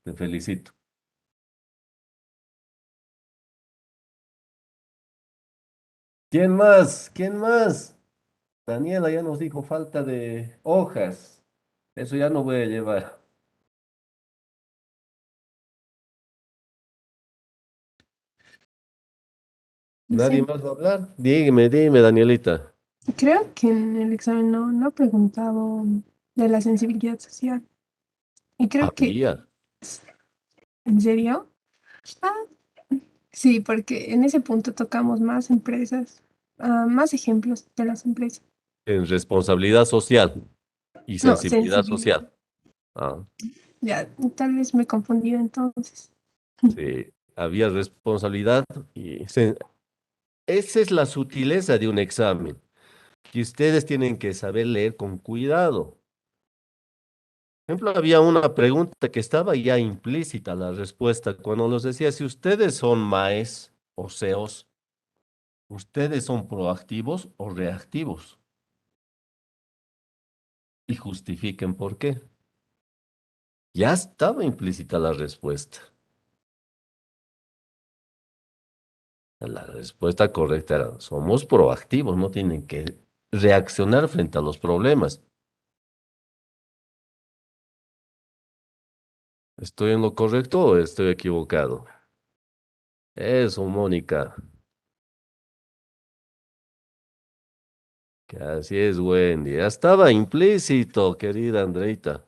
Te felicito. ¿Quién más? ¿Quién más? Daniela ya nos dijo falta de hojas. Eso ya no voy a llevar. ¿Nadie Dice, más va a hablar? Dime, Danielita. creo que en el examen no he preguntado de la sensibilidad social. Y creo que, Había. ¿en serio? Ah, sí, porque en ese punto tocamos más empresas, más ejemplos de las empresas. En responsabilidad social y No, sensibilidad sensibilidad. social. Ah, Ya, tal vez me he confundido entonces. sí. Había responsabilidad y esa es la sutileza de un examen, que ustedes tienen que saber leer con cuidado. Por ejemplo, había una pregunta que estaba ya implícita la respuesta cuando nos decía si ustedes son maes o seos, ustedes son proactivos o reactivos y justifiquen por qué. Ya estaba implícita la respuesta. La respuesta correcta era, somos proactivos, no tienen que reaccionar frente a los problemas. ¿Estoy en lo correcto o estoy equivocado? Eso, Mónica, que así es, Wendy. Ya estaba implícito, querida Andreita.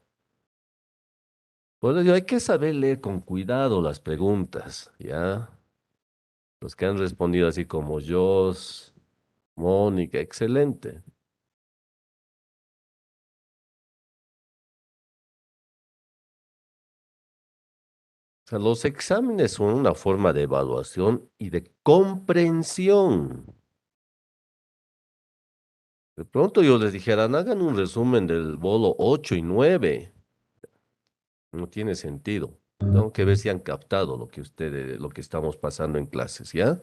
Por ello hay que saber leer con cuidado las preguntas, ¿ya? Los que han respondido así como yo, Mónica, excelente. O sea, los exámenes son una forma de evaluación y de comprensión. De pronto yo les dijeran, hagan un resumen del bolo 8 y 9. No tiene sentido. Tengo que ver si han captado lo que ustedes, lo que estamos pasando en clases, ¿ya?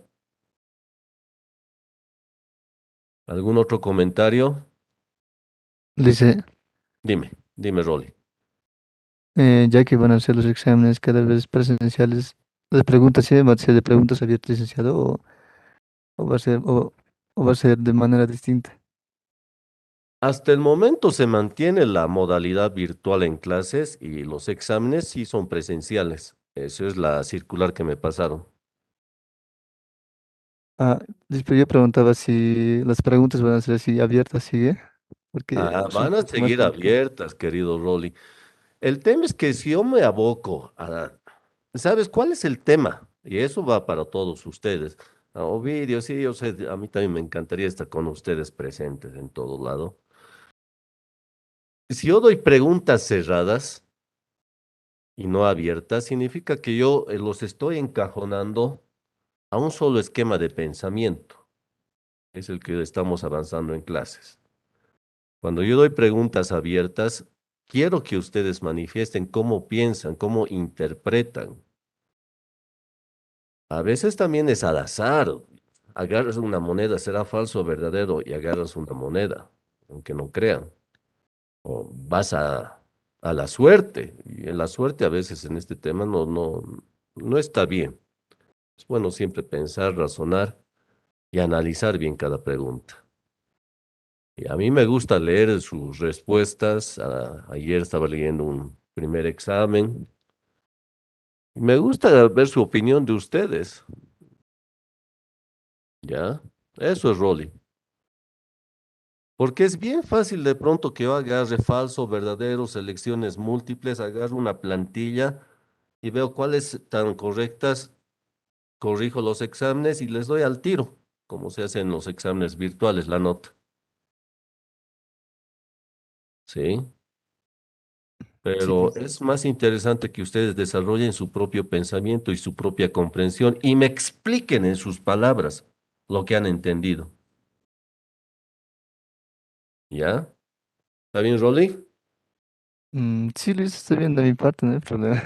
¿Algún otro comentario? Dice, Dime, Rolly. ya que van a hacer los exámenes cada vez presenciales, las preguntas, ¿sí van a ser de preguntas abiertas, licenciado, o va a ser, o va a ser de manera distinta? Hasta el momento se mantiene la modalidad virtual en clases y los exámenes sí son presenciales. Eso es la circular que me pasaron. Ah, pero yo preguntaba si las preguntas van a ser así abiertas, ¿sigue? Porque Ah, es un van a poco más seguir complicado. abiertas, querido Rolly. El tema es que si yo me aboco a... ¿Sabes cuál es el tema? Y eso va para todos ustedes. Ovidio, sí, yo sé, a mí también me encantaría estar con ustedes presentes en todo lado. Si yo doy preguntas cerradas y no abiertas, significa que yo los estoy encajonando a un solo esquema de pensamiento. Es el que estamos avanzando en clases. Cuando yo doy preguntas abiertas, quiero que ustedes manifiesten cómo piensan, cómo interpretan. A veces también es al azar. Agarras una moneda, será falso o verdadero, y agarras una moneda, aunque no crean. O vas a la suerte, y en la suerte a veces en este tema no está bien. Es bueno siempre pensar, razonar y analizar bien cada pregunta. Y a mí me gusta leer sus respuestas. Ayer estaba leyendo un primer examen. Me gusta ver su opinión de ustedes, ¿ya? Eso es Rolly. Porque es bien fácil de pronto que yo agarre falso, verdadero, selecciones múltiples, agarro una plantilla y veo cuáles están correctas, corrijo los exámenes y les doy al tiro, como se hace en los exámenes virtuales, la nota. ¿Sí? Sí, Pero pues. es más interesante que ustedes desarrollen su propio pensamiento y su propia comprensión y me expliquen en sus palabras lo que han entendido. ¿Ya? ¿Está bien, Rolly? Sí, Luis, estoy viendo mi parte, no hay problema.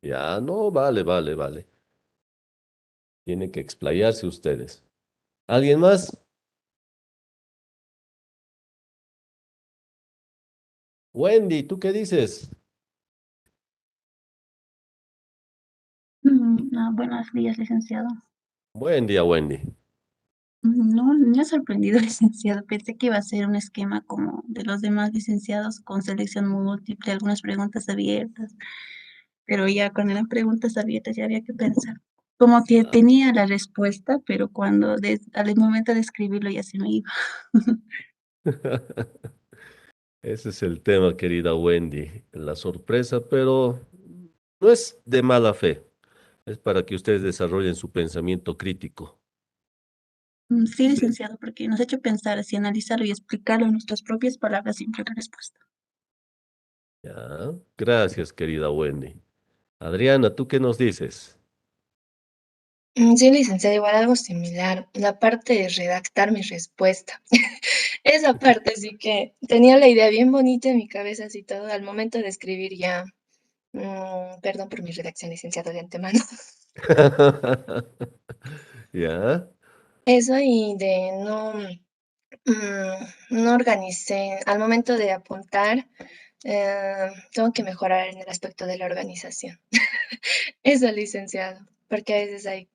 Ya, no, vale. Tienen que explayarse ustedes. ¿Alguien más? Wendy, ¿tú qué dices? Buenos días, licenciado. Buen día, Wendy. No, me ha sorprendido, licenciado. Pensé que iba a ser un esquema como de los demás licenciados con selección múltiple, algunas preguntas abiertas, pero ya cuando eran preguntas abiertas ya había que pensar. Como que Ah, tenía la respuesta, pero al momento de escribirlo ya se me iba. ese es el tema, querida Wendy, la sorpresa, pero no es de mala fe, es para que ustedes desarrollen su pensamiento crítico. Sí, licenciado, porque nos ha hecho pensar así, analizarlo y explicarlo en nuestras propias palabras siempre la respuesta. Ya, gracias, querida Wendy. Adriana, ¿tú qué nos dices? Sí, licenciada, igual algo similar. La parte de redactar mi respuesta. Esa parte sí que tenía la idea bien bonita en mi cabeza, así todo. Al momento de escribir ya, perdón por mi redacción, licenciado, de antemano. ¿Ya? Eso y de no organicé. Al momento de apuntar, tengo que mejorar en el aspecto de la organización. Eso, licenciado, porque a veces hay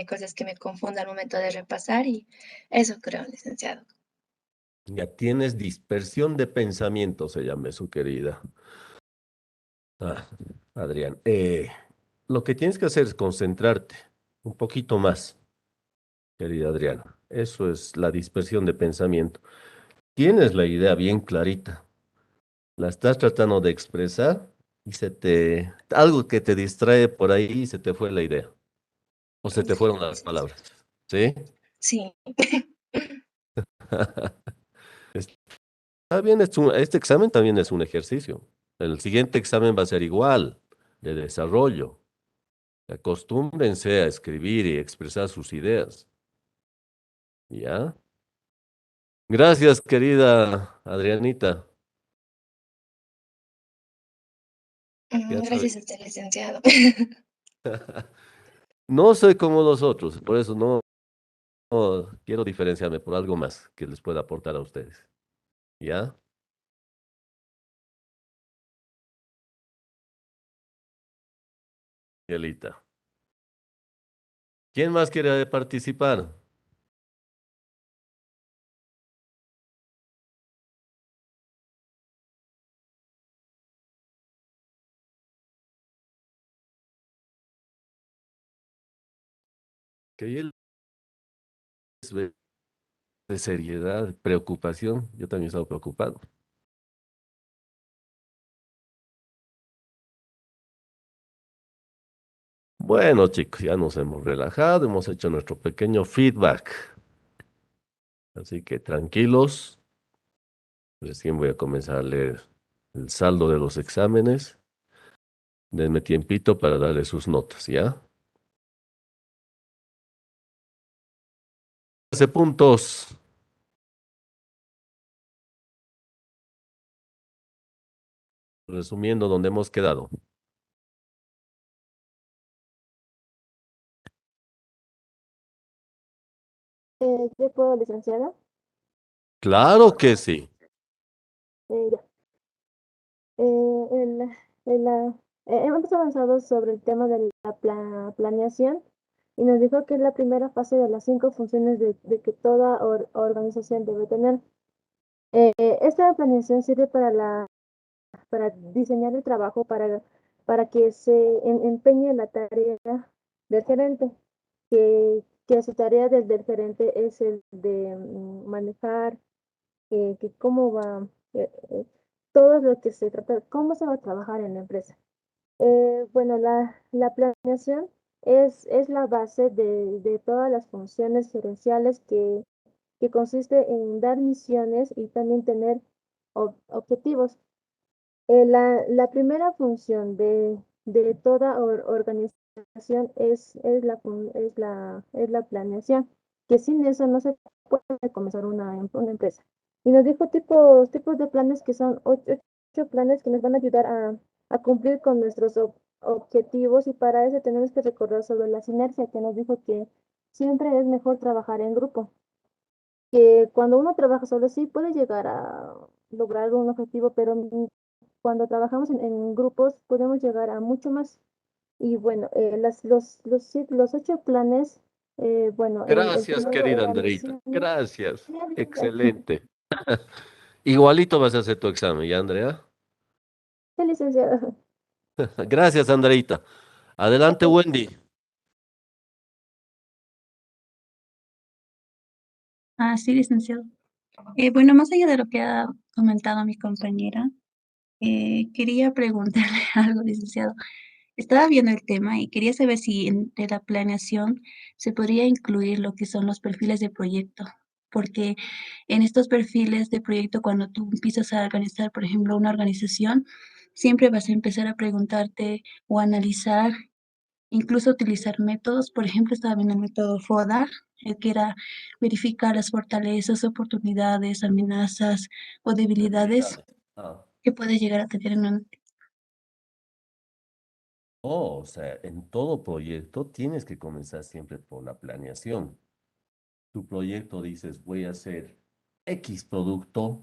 cosas que me confundo al momento de repasar y eso creo, licenciado. Ya tienes dispersión de pensamiento, se llama eso, querida. Ah, Adrián, lo que tienes que hacer es concentrarte un poquito más, querida Adriana. Eso es la dispersión de pensamiento. Tienes la idea bien clarita, la estás tratando de expresar y algo que te distrae por ahí y se te fue la idea o se te Sí, fueron las licenciado. palabras, ¿sí? Sí. Está bien, este examen también es un ejercicio. El siguiente examen va a ser igual, de desarrollo. Acostúmbrense a escribir y expresar sus ideas. ¿Ya? Gracias, querida Adrianita. Ya sabes. Gracias a usted, licenciado. No soy como los otros, por eso no quiero diferenciarme por algo más que les pueda aportar a ustedes. ¿Ya? Miguelita. ¿Quién más quiere participar? Que él es de seriedad, preocupación. Yo también estaba preocupado. Bueno, chicos, ya nos hemos relajado, hemos hecho nuestro pequeño feedback. Así que tranquilos. Recién voy a comenzar a leer el saldo de los exámenes. Denme tiempito para darle sus notas, ¿ya? 13 puntos. Resumiendo, ¿dónde hemos quedado? ¿Yo puedo, licenciada? Claro que sí. Ya. Eh, el- hemos avanzado sobre el tema de la planeación y nos dijo que es la primera fase de las 5 funciones de que toda organización debe tener. Esta planeación sirve para diseñar el trabajo, para que se empeñe en la tarea del gerente, que su tarea desde el gerente es el de manejar que cómo va, todo lo que se trata, cómo se va a trabajar en la empresa. Bueno, la planeación es la base de todas las funciones gerenciales que consiste en dar misiones y también tener objetivos. La primera función de toda organización es la planeación, que sin eso no se puede comenzar una empresa. Y nos dijo tipos de planes que son 8 planes que nos van a ayudar a cumplir con nuestros objetivos y para eso tenemos que recordar sobre la sinergia, que nos dijo que siempre es mejor trabajar en grupo, que cuando uno trabaja solo sí puede llegar a lograr un objetivo, pero cuando trabajamos en grupos podemos llegar a mucho más. Y bueno, los 8 planes, bueno, el Gracias, primero querida era Andreita. misiones. Gracias. Ya, licenciado. Excelente. Igualito vas a hacer tu examen, ¿ya, Andrea? Sí, licenciado. Gracias, Andreita. Adelante, Wendy. Ah, sí, licenciado. Bueno, más allá de lo que ha comentado mi compañera, quería preguntarle algo, licenciado. Estaba viendo el tema y quería saber si de la planeación se podría incluir lo que son los perfiles de proyecto, porque en estos perfiles de proyecto, cuando tú empiezas a organizar, por ejemplo, una organización, siempre vas a empezar a preguntarte o analizar, incluso utilizar métodos. Por ejemplo, estaba viendo el método FODA, que era verificar las fortalezas, oportunidades, amenazas o debilidades Debilidades. Ah. que puedes llegar a tener en una. Oh, o sea, en todo proyecto tienes que comenzar siempre por la planeación. Tu proyecto dices, voy a hacer X producto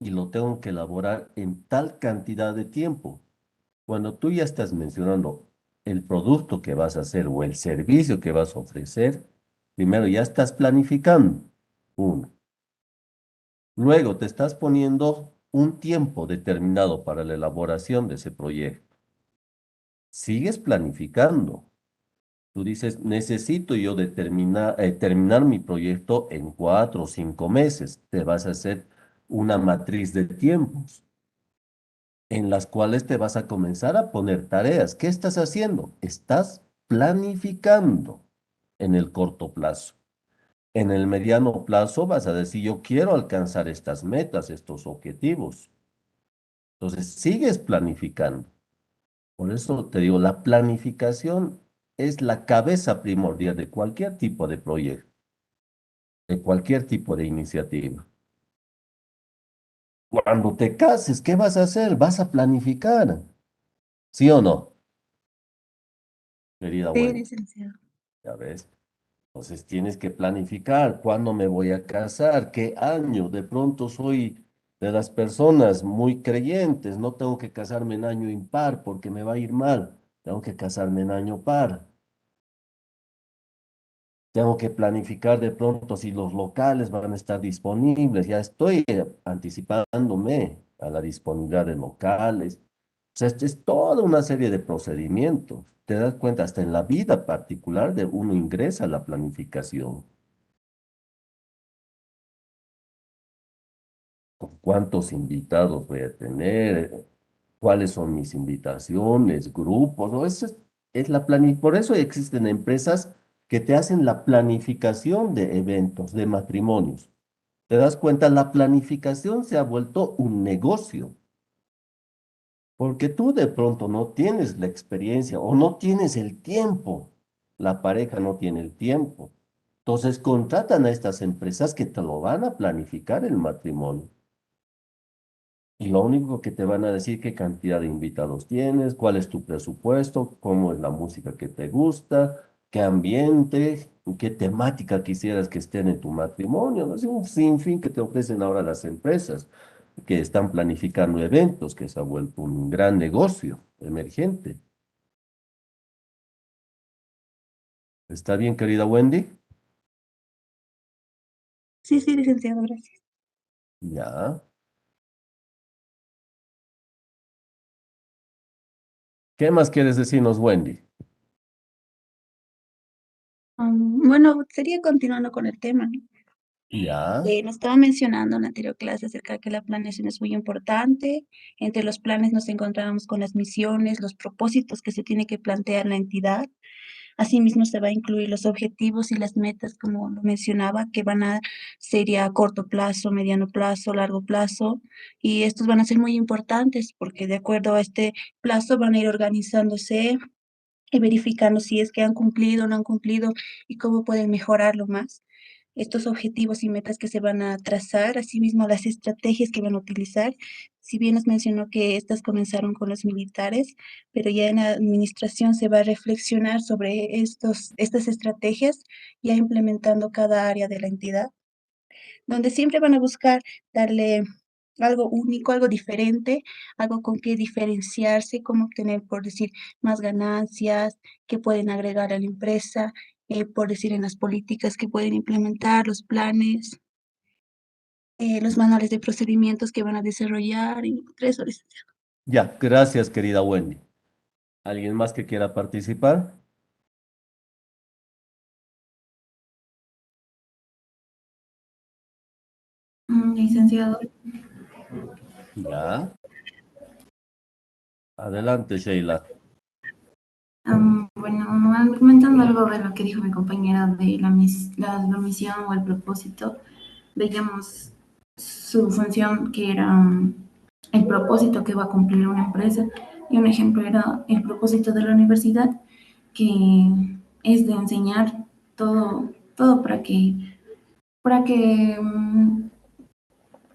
y lo tengo que elaborar en tal cantidad de tiempo. Cuando tú ya estás mencionando el producto que vas a hacer o el servicio que vas a ofrecer, primero ya estás planificando. Uno. Luego te estás poniendo un tiempo determinado para la elaboración de ese proyecto. Sigues planificando. Tú dices, necesito yo terminar mi proyecto en 4 o 5 meses. Te vas a hacer una matriz de tiempos en las cuales te vas a comenzar a poner tareas. ¿Qué estás haciendo? Estás planificando en el corto plazo. En el mediano plazo vas a decir, yo quiero alcanzar estas metas, estos objetivos. Entonces, sigues planificando. Por eso te digo, la planificación es la cabeza primordial de cualquier tipo de proyecto, de cualquier tipo de iniciativa. Cuando te cases, ¿qué vas a hacer? Vas a planificar, ¿sí o no? Querida Sí, Wendy, licenciado. ya ves. Entonces tienes que planificar cuándo me voy a casar, qué año. De pronto soy de las personas muy creyentes, no tengo que casarme en año impar porque me va a ir mal. Tengo que casarme en año par. Tengo que planificar de pronto si los locales van a estar disponibles. Ya estoy anticipándome a la disponibilidad de locales. O sea, esto es toda una serie de procedimientos. Te das cuenta, hasta en la vida particular de uno ingresa a la planificación. Con cuántos invitados voy a tener, cuáles son mis invitaciones, grupos, ¿no? Por eso existen empresas que te hacen la planificación de eventos, de matrimonios. ¿Te das cuenta? La planificación se ha vuelto un negocio, porque tú de pronto no tienes la experiencia o no tienes el tiempo. La pareja no tiene el tiempo. Entonces contratan a estas empresas que te lo van a planificar el matrimonio. Y lo único que te van a decir qué cantidad de invitados tienes, cuál es tu presupuesto, cómo es la música que te gusta, qué ambiente, qué temática quisieras que estén en tu matrimonio. ¿No? Es un sinfín que te ofrecen ahora las empresas que están planificando eventos, que se ha vuelto un gran negocio emergente. ¿Está bien, querida Wendy? Sí, sí, licenciado, gracias. Ya. ¿Qué más quieres decirnos, Wendy? Bueno, sería continuando con el tema, ¿no? Ya. Nos estaba mencionando en la anterior clase acerca de que la planeación es muy importante. Entre los planes nos encontramos con las misiones, los propósitos que se tiene que plantear la entidad. Asimismo, se va a incluir los objetivos y las metas, como lo mencionaba, que van a ser a corto plazo, mediano plazo, largo plazo. Y estos van a ser muy importantes porque de acuerdo a este plazo van a ir organizándose y verificando si es que han cumplido o no han cumplido y cómo pueden mejorarlo más. Estos objetivos y metas que se van a trazar, asimismo las estrategias que van a utilizar. Si bien nos mencionó que estas comenzaron con los militares, pero ya en la administración se va a reflexionar sobre estas estrategias, ya implementando cada área de la entidad, donde siempre van a buscar darle algo único, algo diferente, algo con que diferenciarse, como tener, por decir, más ganancias que pueden agregar a la empresa, por decir, en las políticas que pueden implementar, los planes, los manuales de procedimientos que van a desarrollar y eso, licenciado. Ya, gracias, querida Wendy. ¿Alguien más que quiera participar? Licenciado, Ya. Adelante, Sheila. bueno, comentando algo de lo que dijo mi compañera de la misión o el propósito, veíamos su función que era el propósito que va a cumplir una empresa y un ejemplo era el propósito de la universidad, que es de enseñar todo para que,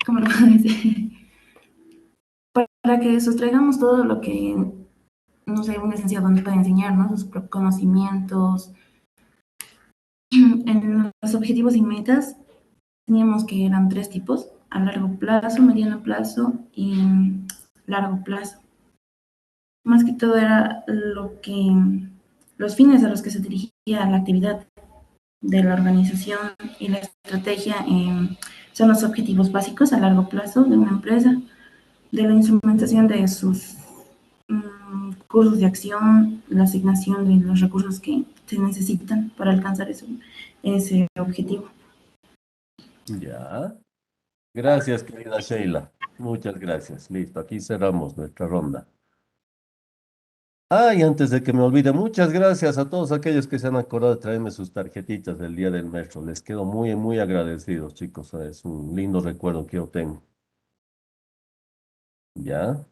¿cómo lo puedo decir? Para que sustraigamos todo lo que, no sé, un licenciado nos puede enseñar, ¿no? Sus conocimientos. En los objetivos y metas teníamos que eran tres tipos: a largo plazo, mediano plazo y largo plazo. Más que todo era los fines a los que se dirigía la actividad de la organización y la estrategia son los objetivos básicos a largo plazo de una empresa, de la instrumentación de sus cursos de acción, la asignación de los recursos que se necesitan para alcanzar ese objetivo. Ya. Gracias, querida Sheila. Muchas gracias. Listo, aquí cerramos nuestra ronda. Y antes de que me olvide, muchas gracias a todos aquellos que se han acordado de traerme sus tarjetitas del Día del Maestro. Les quedo muy, muy agradecidos, chicos. Es un lindo recuerdo que yo tengo. ¿Ya?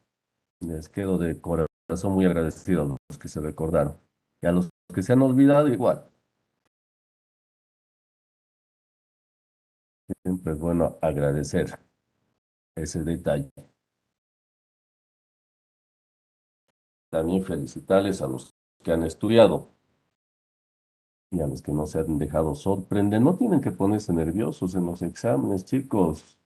Les quedo de corazón muy agradecido a los que se recordaron. Y a los que se han olvidado, igual. Siempre es bueno agradecer ese detalle. También felicitarles a los que han estudiado y a los que no se han dejado sorprender. No tienen que ponerse nerviosos en los exámenes, chicos.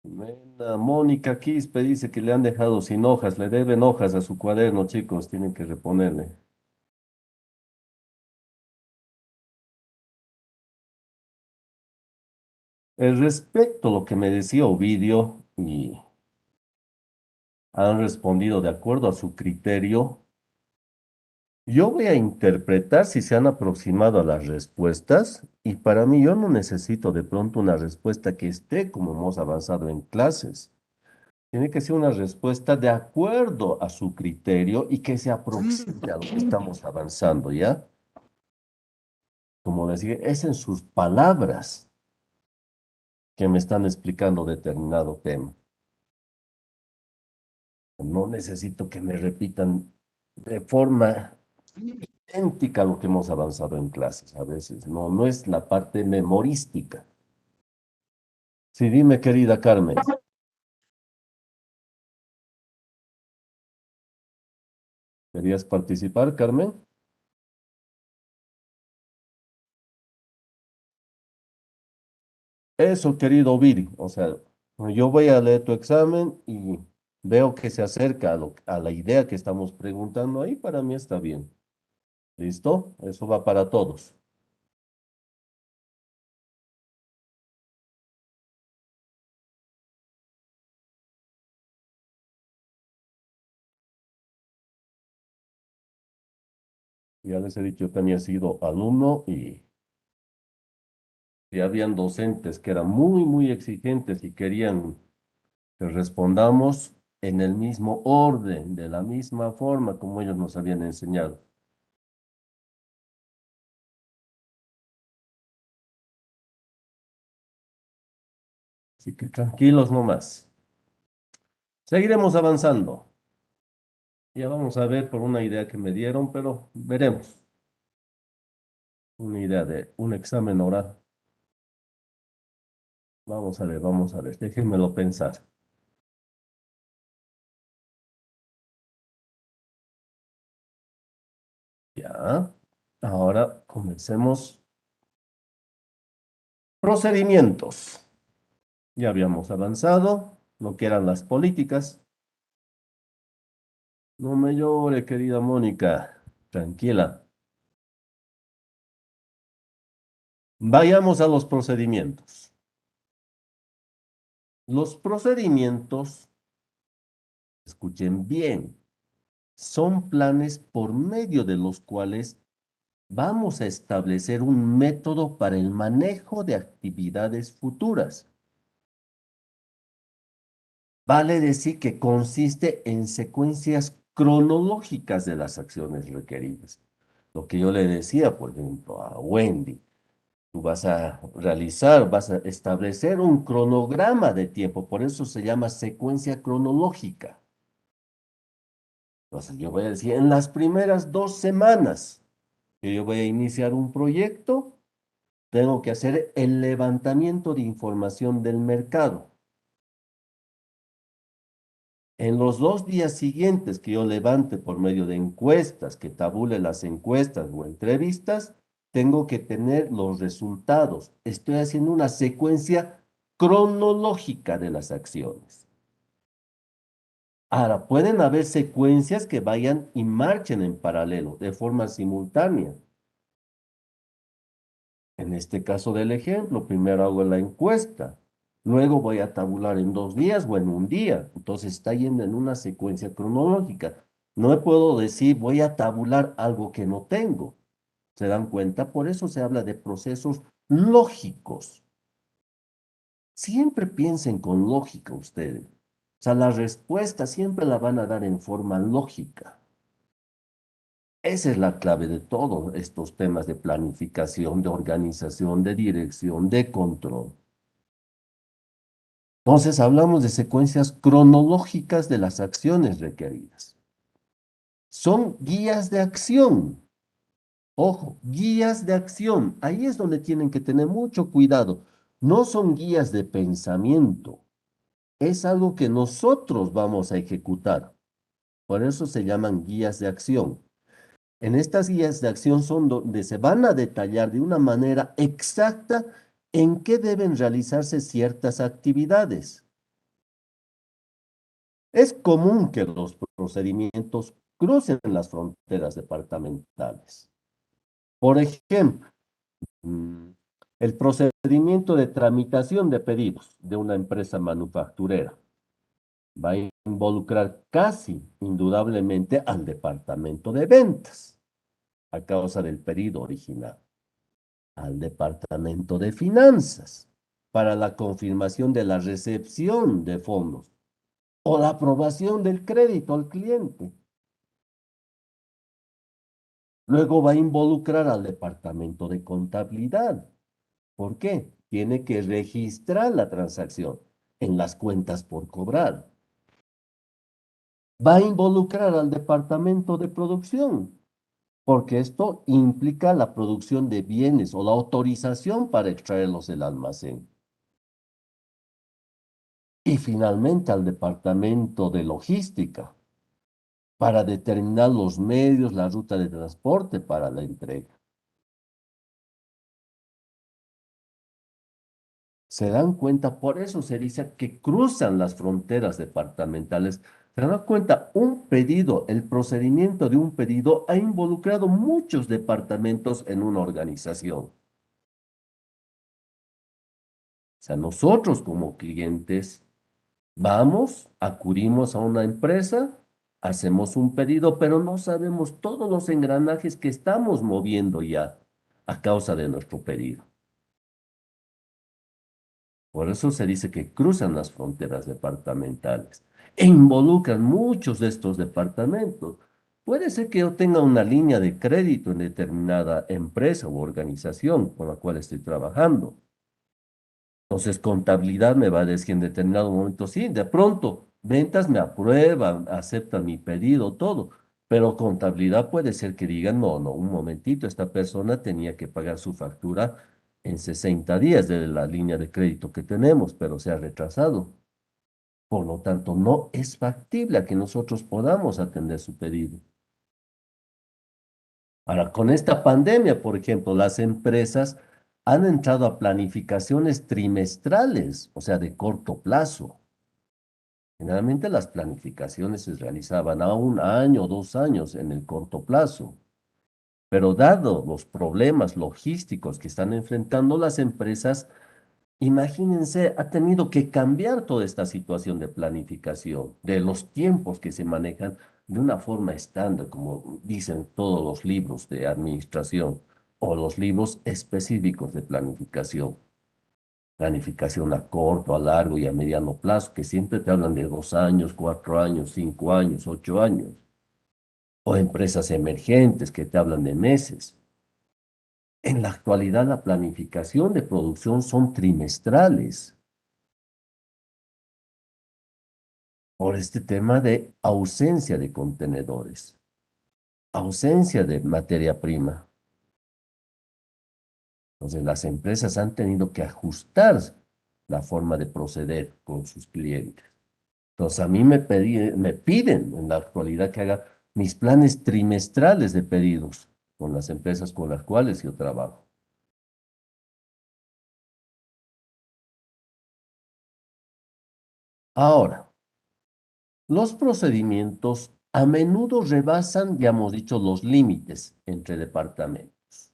Mónica Quispe dice que le han dejado sin hojas, le deben hojas a su cuaderno, chicos, tienen que reponerle. Respecto a lo que me decía Ovidio, y han respondido de acuerdo a su criterio, yo voy a interpretar si se han aproximado a las respuestas, y para mí yo no necesito de pronto una respuesta que esté como hemos avanzado en clases. Tiene que ser una respuesta de acuerdo a su criterio y que se aproxime a lo que estamos avanzando, ¿ya? Como decir, es en sus palabras que me están explicando determinado tema. No necesito que me repitan de forma idéntica a lo que hemos avanzado en clases a veces. No, no es la parte memorística. Sí, dime, querida Carmen. ¿Querías participar, Carmen? Eso, querido Viri. O sea, yo voy a leer tu examen y veo que se acerca a la idea que estamos preguntando ahí. Para mí está bien. ¿Listo? Eso va para todos. Ya les he dicho que también he sido alumno y habían docentes que eran muy, muy exigentes y querían que respondamos en el mismo orden, de la misma forma como ellos nos habían enseñado. Así que tranquilos nomás. Seguiremos avanzando. Ya vamos a ver por una idea que me dieron, pero veremos. Una idea de un examen oral. Vamos a ver. Déjenmelo pensar. Ya. Ahora comencemos Procedimientos. Ya habíamos avanzado, lo que eran las políticas. No me llore, querida Mónica. Tranquila. Vayamos a los procedimientos. Los procedimientos, escuchen bien, son planes por medio de los cuales vamos a establecer un método para el manejo de actividades futuras. Vale decir que consiste en secuencias cronológicas de las acciones requeridas. Lo que yo le decía, por ejemplo, a Wendy, tú vas a realizar, vas a establecer un cronograma de tiempo, por eso se llama secuencia cronológica. Entonces yo voy a decir, en las primeras 2 semanas que yo voy a iniciar un proyecto, tengo que hacer el levantamiento de información del mercado. En los 2 días siguientes que yo levante por medio de encuestas, que tabule las encuestas o entrevistas, tengo que tener los resultados. Estoy haciendo una secuencia cronológica de las acciones. Ahora, pueden haber secuencias que vayan y marchen en paralelo, de forma simultánea. En este caso del ejemplo, primero hago la encuesta, luego voy a tabular en 2 días o en un día. Entonces está yendo en una secuencia cronológica. No me puedo decir voy a tabular algo que no tengo. ¿Se dan cuenta? Por eso se habla de procesos lógicos. Siempre piensen con lógica ustedes. O sea, la respuesta siempre la van a dar en forma lógica. Esa es la clave de todos estos temas de planificación, de organización, de dirección, de control. Entonces hablamos de secuencias cronológicas de las acciones requeridas. Son guías de acción. Ojo, guías de acción. Ahí es donde tienen que tener mucho cuidado. No son guías de pensamiento. Es algo que nosotros vamos a ejecutar. Por eso se llaman guías de acción. En estas guías de acción son donde se van a detallar de una manera exacta en qué deben realizarse ciertas actividades. Es común que los procedimientos crucen las fronteras departamentales. Por ejemplo, el procedimiento de tramitación de pedidos de una empresa manufacturera va a involucrar casi indudablemente al departamento de ventas a causa del pedido original, al departamento de finanzas para la confirmación de la recepción de fondos o la aprobación del crédito al cliente. Luego va a involucrar al departamento de contabilidad. ¿Por qué? Tiene que registrar la transacción en las cuentas por cobrar. Va a involucrar al departamento de producción, porque esto implica la producción de bienes o la autorización para extraerlos del almacén. Y finalmente al departamento de logística, para determinar los medios, la ruta de transporte para la entrega. ¿Se dan cuenta? Por eso se dice que cruzan las fronteras departamentales. ¿Se dan cuenta? Un pedido, el procedimiento de un pedido ha involucrado muchos departamentos en una organización. O sea, nosotros como clientes vamos, acudimos a una empresa, hacemos un pedido, pero no sabemos todos los engranajes que estamos moviendo ya a causa de nuestro pedido. Por eso se dice que cruzan las fronteras departamentales e involucran muchos de estos departamentos. Puede ser que yo tenga una línea de crédito en determinada empresa u organización con la cual estoy trabajando. Entonces, contabilidad me va a decir en determinado momento, sí, de pronto, ventas me aprueban, aceptan mi pedido, todo. Pero contabilidad puede ser que digan, no, no, un momentito, esta persona tenía que pagar su factura en 60 días de la línea de crédito que tenemos, pero se ha retrasado. Por lo tanto, no es factible a que nosotros podamos atender su pedido. Ahora, con esta pandemia, por ejemplo, las empresas han entrado a planificaciones trimestrales, o sea, de corto plazo. Generalmente las planificaciones se realizaban a 1 año, 2 años en el corto plazo. Pero dado los problemas logísticos que están enfrentando las empresas, imagínense, ha tenido que cambiar toda esta situación de planificación, de los tiempos que se manejan de una forma estándar, como dicen todos los libros de administración o los libros específicos de planificación. Planificación a corto, a largo y a mediano plazo, que siempre te hablan de 2 años, 4 años, 5 años, 8 años. O empresas emergentes que te hablan de meses. En la actualidad, la planificación de producción son trimestrales por este tema de ausencia de contenedores, ausencia de materia prima. Entonces, las empresas han tenido que ajustar la forma de proceder con sus clientes. Entonces, a mí me piden en la actualidad que haga mis planes trimestrales de pedidos con las empresas con las cuales yo trabajo. Ahora, los procedimientos a menudo rebasan, ya hemos dicho, los límites entre departamentos.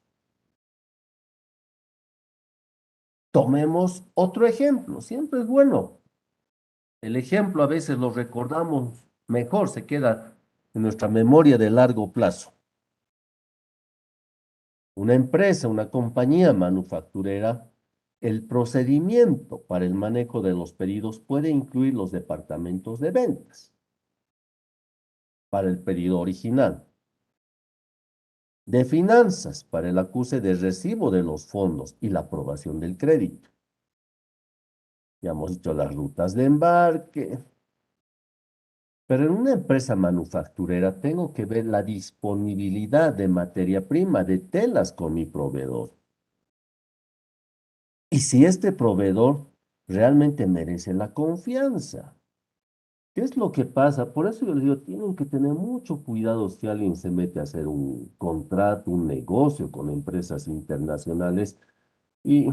Tomemos otro ejemplo, siempre es bueno. El ejemplo a veces lo recordamos mejor, se queda en nuestra memoria de largo plazo. Una empresa, una compañía manufacturera, el procedimiento para el manejo de los pedidos puede incluir los departamentos de ventas para el pedido original, de finanzas para el acuse de recibo de los fondos y la aprobación del crédito. Ya hemos dicho las rutas de embarque. Pero en una empresa manufacturera tengo que ver la disponibilidad de materia prima, de telas con mi proveedor. Y si este proveedor realmente merece la confianza. ¿Qué es lo que pasa? Por eso yo les digo, tienen que tener mucho cuidado si alguien se mete a hacer un contrato, un negocio con empresas internacionales. Y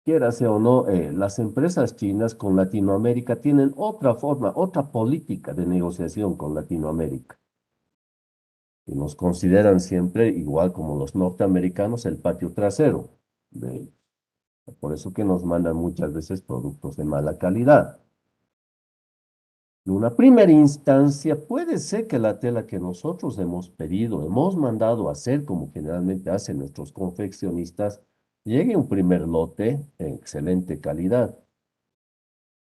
quiera sea o no, las empresas chinas con Latinoamérica tienen otra forma, otra política de negociación con Latinoamérica. Y nos consideran siempre, igual como los norteamericanos, el patio trasero. Por eso que nos mandan muchas veces productos de mala calidad. En una primera instancia, puede ser que la tela que nosotros hemos pedido, hemos mandado a hacer, como generalmente hacen nuestros confeccionistas, llegue un primer lote en excelente calidad.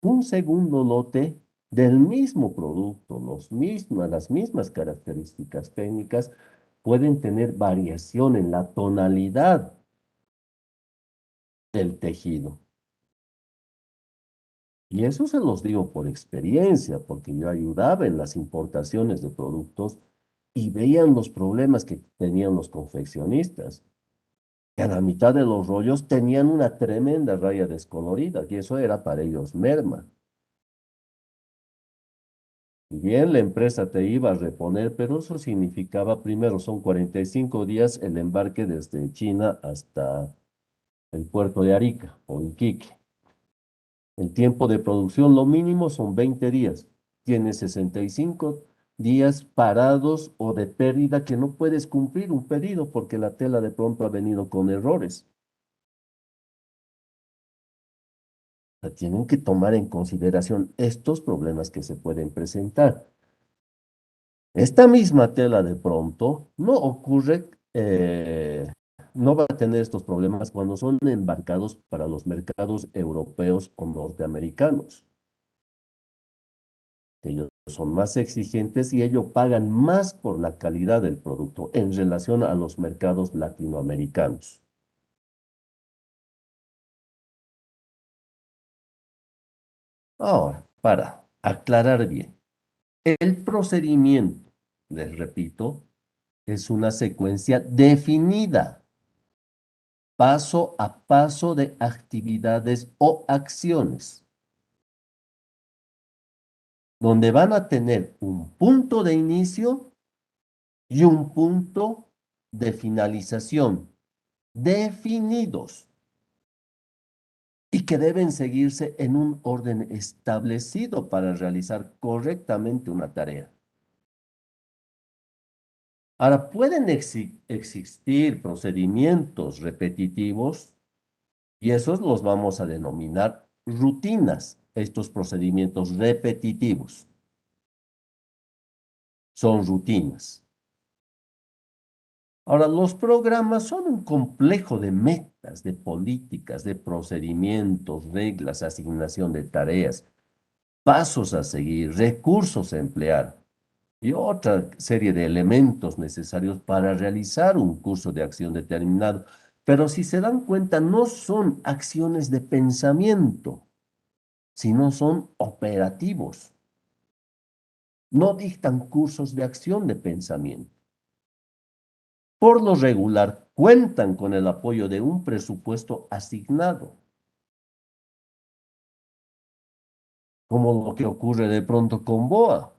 Un segundo lote del mismo producto, las mismas características técnicas, pueden tener variación en la tonalidad del tejido. Y eso se los digo por experiencia, porque yo ayudaba en las importaciones de productos y veían los problemas que tenían los confeccionistas. Que a la mitad de los rollos tenían una tremenda raya descolorida, y eso era para ellos merma. Bien, la empresa te iba a reponer, pero eso significaba, primero, son 45 días el embarque desde China hasta el puerto de Arica o Iquique. El tiempo de producción, lo mínimo son 20 días. Tienes 65 días parados o de pérdida que no puedes cumplir un pedido porque la tela de pronto ha venido con errores. O sea, tienen que tomar en consideración estos problemas que se pueden presentar. Esta misma tela de pronto no ocurre, no va a tener estos problemas cuando son embarcados para los mercados europeos o norteamericanos. Ellos son más exigentes y ellos pagan más por la calidad del producto en relación a los mercados latinoamericanos. Ahora, para aclarar bien, el procedimiento, les repito, es una secuencia definida, paso a paso de actividades o acciones, donde van a tener un punto de inicio y un punto de finalización. definidos y que deben seguirse en un orden establecido para realizar correctamente una tarea. Ahora, pueden existir procedimientos repetitivos y esos los vamos a denominar rutinas, estos procedimientos repetitivos. Son rutinas. Ahora, los programas son un complejo de metas, de políticas, de procedimientos, reglas, asignación de tareas, pasos a seguir, recursos a emplear y otra serie de elementos necesarios para realizar un curso de acción determinado. Pero si se dan cuenta, no son acciones de pensamiento, sino son operativos. No dictan cursos de acción de pensamiento. Por lo regular, cuentan con el apoyo de un presupuesto asignado, como lo que ocurre de pronto con BOA,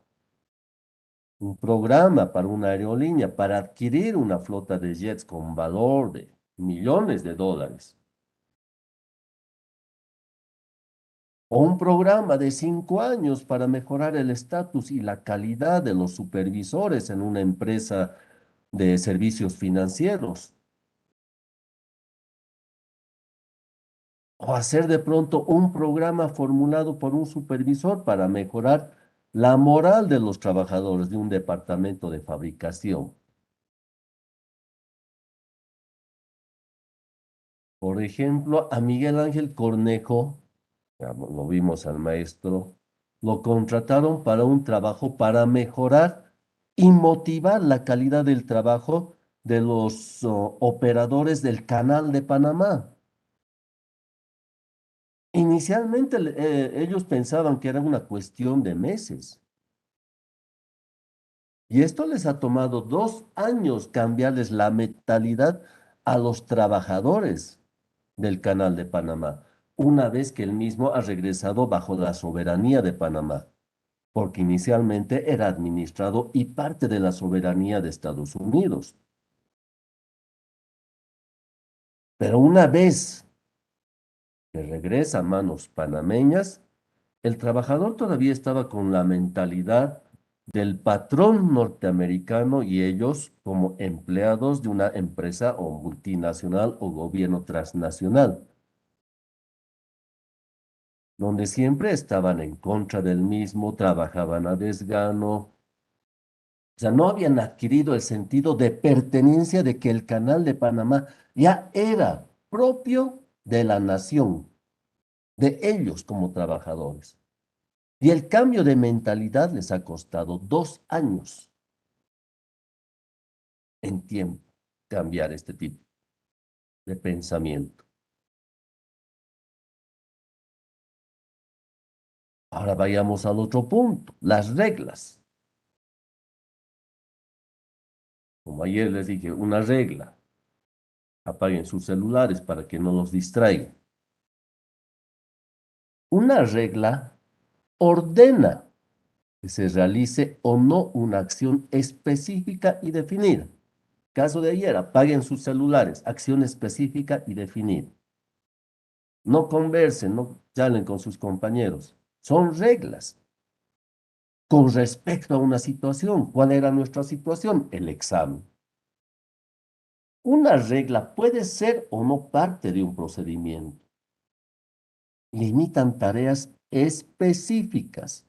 un programa para una aerolínea para adquirir una flota de jets con valor de millones de dólares. O un programa de 5 años para mejorar el estatus y la calidad de los supervisores en una empresa de servicios financieros. O hacer de pronto un programa formulado por un supervisor para mejorar la moral de los trabajadores de un departamento de fabricación. Por ejemplo, a Miguel Ángel Cornejo, ya lo vimos al maestro, lo contrataron para un trabajo para mejorar y motivar la calidad del trabajo de los operadores del Canal de Panamá. Inicialmente ellos pensaban que era una cuestión de meses. Y esto les ha tomado 2 años cambiarles la mentalidad a los trabajadores del Canal de Panamá, una vez que el mismo ha regresado bajo la soberanía de Panamá, porque inicialmente era administrado y parte de la soberanía de Estados Unidos. Pero una vez que regresa a manos panameñas, el trabajador todavía estaba con la mentalidad del patrón norteamericano y ellos como empleados de una empresa o multinacional o gobierno transnacional, donde siempre estaban en contra del mismo, trabajaban a desgano, o sea, no habían adquirido el sentido de pertenencia de que el Canal de Panamá ya era propio de la nación, de ellos como trabajadores. Y el cambio de mentalidad les ha costado 2 años en tiempo cambiar este tipo de pensamiento. Ahora vayamos al otro punto, las reglas. Como ayer les dije, una regla. Apaguen sus celulares para que no los distraigan. Una regla ordena que se realice o no una acción específica y definida. Caso de ayer, apaguen sus celulares, acción específica y definida. No conversen, no charlen con sus compañeros. Son reglas. Con respecto a una situación, ¿cuál era nuestra situación? El examen. Una regla puede ser o no parte de un procedimiento. Limitan tareas específicas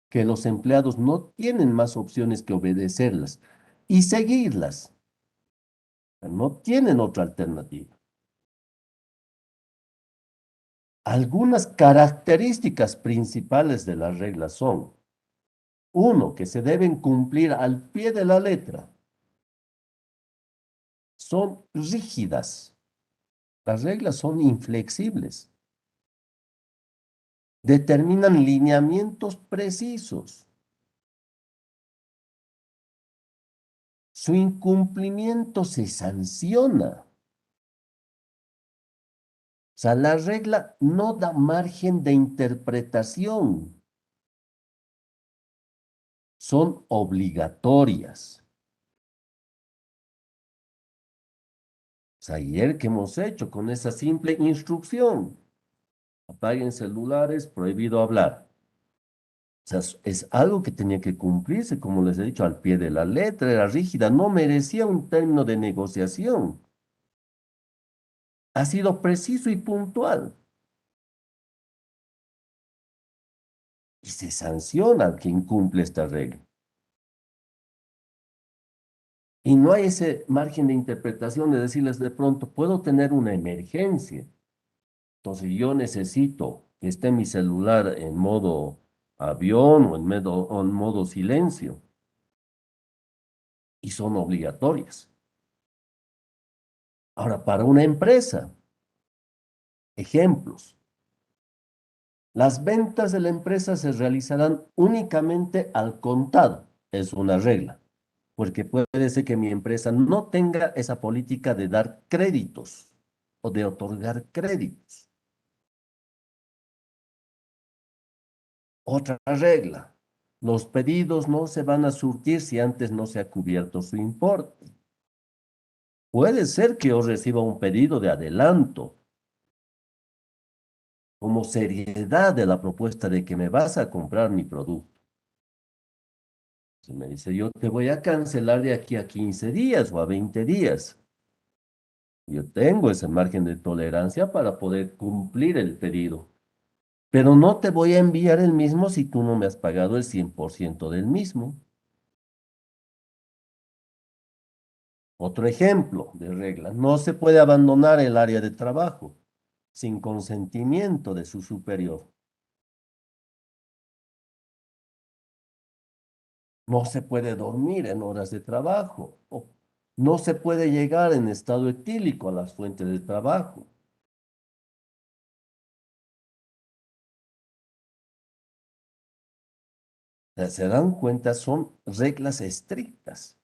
que los empleados no tienen más opciones que obedecerlas y seguirlas. No tienen otra alternativa. Algunas características principales de las reglas son: uno, que se deben cumplir al pie de la letra. Son rígidas. Las reglas son inflexibles. Determinan lineamientos precisos. Su incumplimiento se sanciona. O sea, la regla no da margen de interpretación. Son obligatorias. Pues ayer, ¿qué hemos hecho con esa simple instrucción? Apaguen celulares, prohibido hablar. O sea, es algo que tenía que cumplirse, como les he dicho, al pie de la letra, era rígida, no merecía un término de negociación. Ha sido preciso y puntual. Y se sanciona a quien cumple esta regla. Y no hay ese margen de interpretación de decirles de pronto, puedo tener una emergencia. Entonces yo necesito que esté mi celular en modo avión o en modo silencio. Y son obligatorias. Ahora, para una empresa, ejemplos. Las ventas de la empresa se realizarán únicamente al contado. Es una regla. Porque puede ser que mi empresa no tenga esa política de dar créditos o de otorgar créditos. Otra regla, los pedidos no se van a surtir si antes no se ha cubierto su importe. Puede ser que yo reciba un pedido de adelanto como seriedad de la propuesta de que me vas a comprar mi producto. Se me dice, yo te voy a cancelar de aquí a 15 días o a 20 días. Yo tengo ese margen de tolerancia para poder cumplir el pedido. Pero no te voy a enviar el mismo si tú no me has pagado el 100% del mismo. Otro ejemplo de regla, no se puede abandonar el área de trabajo sin consentimiento de su superior. No se puede dormir en horas de trabajo. O no se puede llegar en estado etílico a las fuentes de trabajo. Se dan cuenta, son reglas estrictas.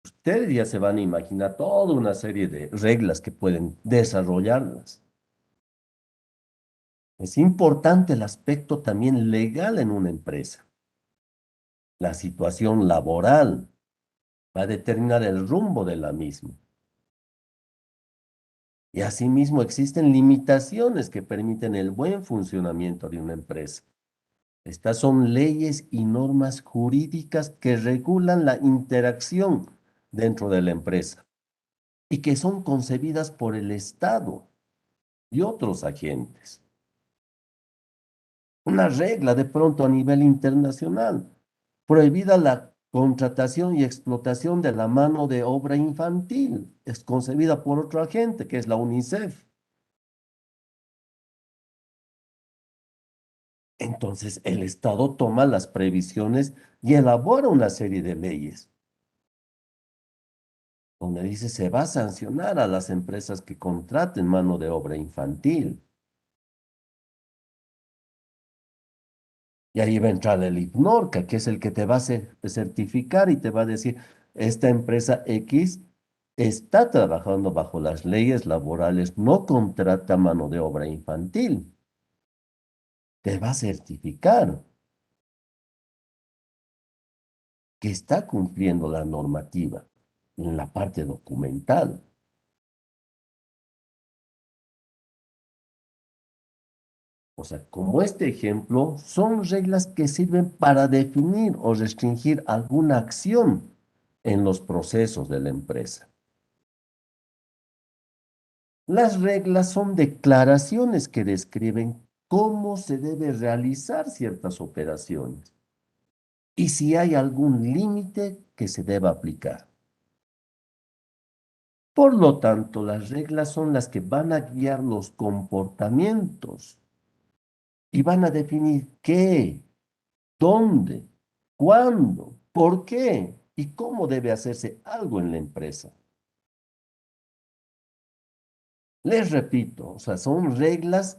Ustedes ya se van a imaginar toda una serie de reglas que pueden desarrollarlas. Es importante el aspecto también legal en una empresa. La situación laboral va a determinar el rumbo de la misma. Y asimismo existen limitaciones que permiten el buen funcionamiento de una empresa. Estas son leyes y normas jurídicas que regulan la interacción dentro de la empresa y que son concebidas por el Estado y otros agentes. Una regla de pronto a nivel internacional. Prohibida la contratación y explotación de la mano de obra infantil. Es concebida por otro agente, que es la UNICEF. Entonces, el Estado toma las previsiones y elabora una serie de leyes, donde dice se va a sancionar a las empresas que contraten mano de obra infantil. Y ahí va a entrar el IPNORCA, que es el que te va a certificar y te va a decir, esta empresa X está trabajando bajo las leyes laborales, no contrata mano de obra infantil. Te va a certificar que está cumpliendo la normativa en la parte documental. O sea, como este ejemplo, son reglas que sirven para definir o restringir alguna acción en los procesos de la empresa. Las reglas son declaraciones que describen cómo se debe realizar ciertas operaciones y si hay algún límite que se deba aplicar. Por lo tanto, las reglas son las que van a guiar los comportamientos y van a definir qué, dónde, cuándo, por qué y cómo debe hacerse algo en la empresa. Les repito, o sea, son reglas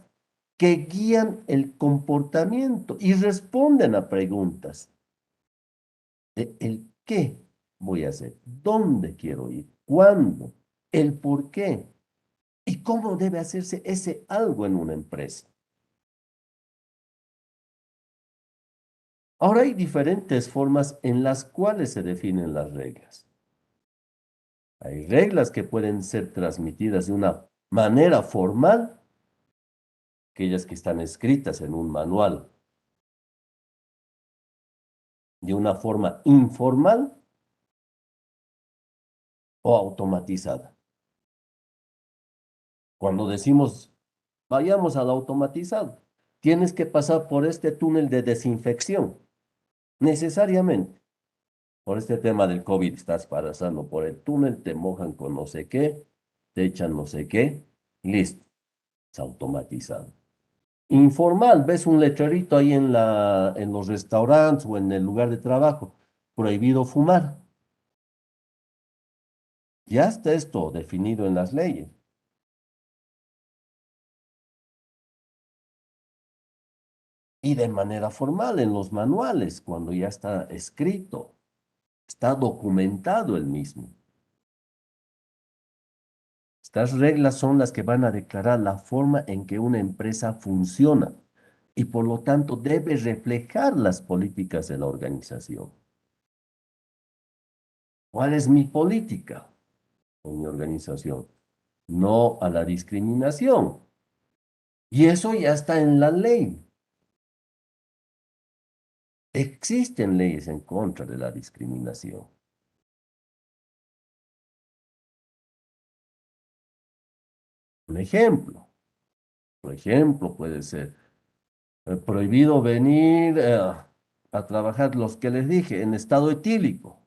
que guían el comportamiento y responden a preguntas de el qué voy a hacer, dónde quiero ir, cuándo, el por qué y cómo debe hacerse ese algo en una empresa. Ahora hay diferentes formas en las cuales se definen las reglas. Hay reglas que pueden ser transmitidas de una manera formal, aquellas que están escritas en un manual, de una forma informal o automatizada. Cuando decimos, vayamos al automatizado, tienes que pasar por este túnel de desinfección, necesariamente. Por este tema del COVID estás pasando por el túnel, te mojan con no sé qué, te echan no sé qué, listo, es automatizado. Informal, ves un letrerito ahí en los restaurantes o en el lugar de trabajo, prohibido fumar. Ya está esto definido en las leyes. Y de manera formal en los manuales, cuando ya está escrito, está documentado el mismo. Estas reglas son las que van a declarar la forma en que una empresa funciona y por lo tanto debe reflejar las políticas de la organización. ¿Cuál es mi política en mi organización? No a la discriminación. Y eso ya está en la ley. Existen leyes en contra de la discriminación. Un ejemplo, por ejemplo, puede ser prohibido venir a trabajar los que les dije en estado etílico,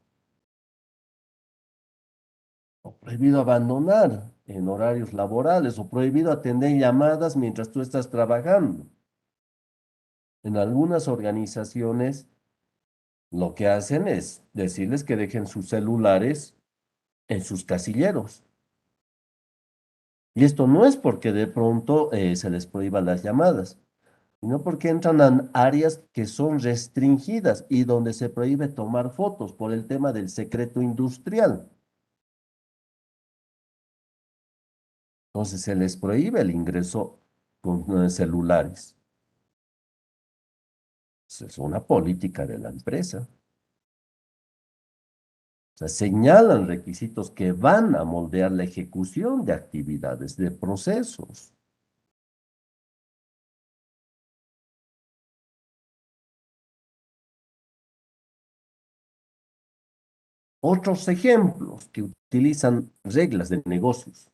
o prohibido abandonar en horarios laborales, o prohibido atender llamadas mientras tú estás trabajando. En algunas organizaciones lo que hacen es decirles que dejen sus celulares en sus casilleros. Y esto no es porque de pronto se les prohíban las llamadas, sino porque entran a áreas que son restringidas y donde se prohíbe tomar fotos por el tema del secreto industrial. Entonces se les prohíbe el ingreso con celulares. Esa es una política de la empresa. O sea, señalan requisitos que van a moldear la ejecución de actividades, de procesos. Otros ejemplos que utilizan reglas de negocios.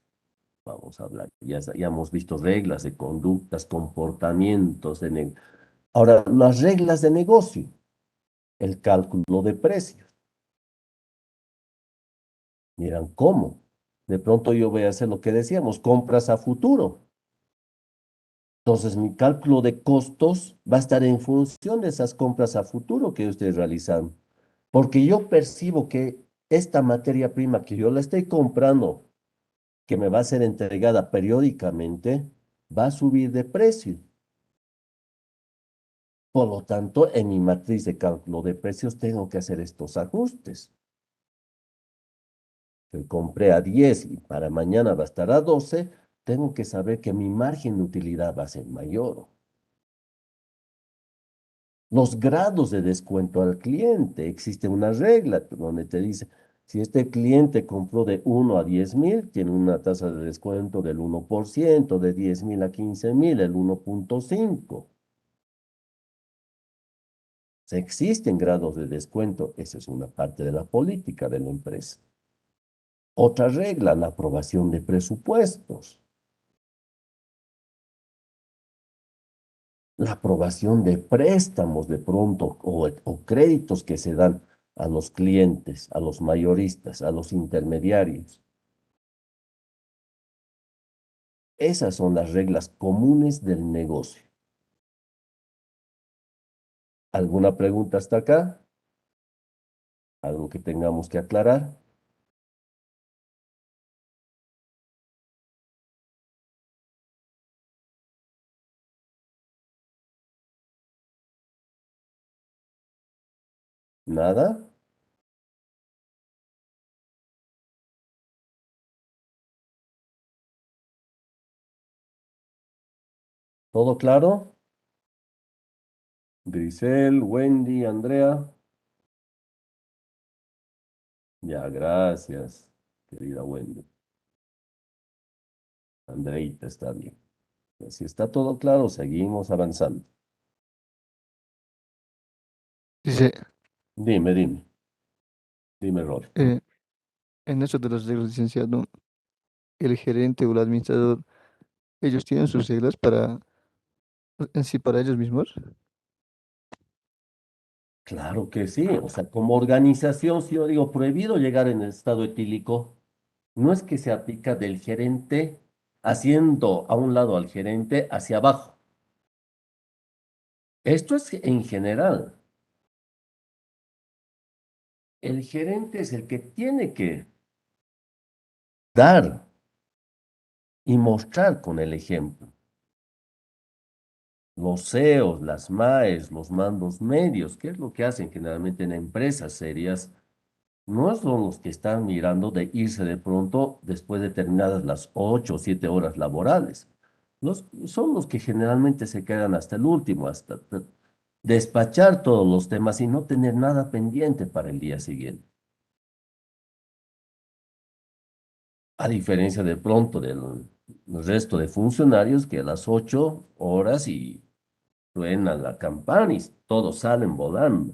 Vamos a hablar, ya hemos visto reglas de conductas, comportamientos Ahora, las reglas de negocio, el cálculo de precios. Miran cómo. De pronto yo voy a hacer lo que decíamos, compras a futuro. Entonces, mi cálculo de costos va a estar en función de esas compras a futuro que yo estoy realizando. Porque yo percibo que esta materia prima que yo la estoy comprando, que me va a ser entregada periódicamente, va a subir de precio. Por lo tanto, en mi matriz de cálculo de precios tengo que hacer estos ajustes. Que compré a 10 y para mañana va a estar a 12, tengo que saber que mi margen de utilidad va a ser mayor. Los grados de descuento al cliente. Existe una regla donde te dice, si este cliente compró de 1 a 10.000, tiene una tasa de descuento del 1%, de 10.000 a 15.000, el 1.5. Existen grados de descuento, esa es una parte de la política de la empresa. Otra regla, la aprobación de presupuestos. La aprobación de préstamos de pronto o créditos que se dan a los clientes, a los mayoristas, a los intermediarios. Esas son las reglas comunes del negocio. ¿Alguna pregunta hasta acá? ¿Algo que tengamos que aclarar? ¿Nada? ¿Todo claro? Grisel, Wendy, Andrea. Ya, gracias. querida Wendy. Andreita, está bien. Si está todo claro, seguimos avanzando. Dice, Dime, dime, dime, Rory. eh, en eso de las reglas, licenciado, el gerente o el administrador, ellos tienen sus reglas para, en sí, para ellos mismos. Claro que sí, o sea, como organización, si yo digo prohibido llegar en estado etílico, no es que se aplica del gerente haciendo a un lado al gerente hacia abajo. Esto es en general. El gerente es el que tiene que dar y mostrar con el ejemplo. Los CEOs, las MAES, los mandos medios, ¿qué es lo que hacen generalmente en empresas serias? No son los que están mirando de irse de pronto después de terminadas las 8 o 7 horas laborales. Son los que generalmente se quedan hasta el último, hasta despachar todos los temas y no tener nada pendiente para el día siguiente. A diferencia de pronto del resto de funcionarios que a las 8 horas y suena la campana y todos salen volando.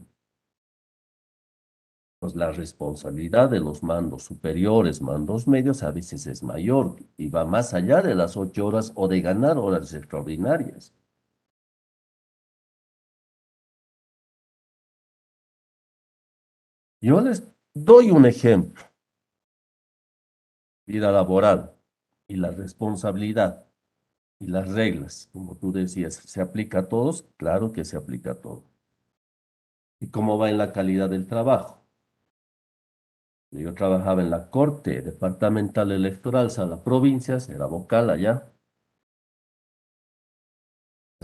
Pues la responsabilidad de los mandos superiores, mandos medios, a veces es mayor y va más allá de las 8 horas o de ganar horas extraordinarias. Yo les doy un ejemplo, vida laboral y la responsabilidad y las reglas, como tú decías, ¿se aplica a todos? Claro que se aplica a todos. ¿Y cómo va en la calidad del trabajo? Yo trabajaba en la Corte Departamental Electoral, Sala Provincias, era vocal allá.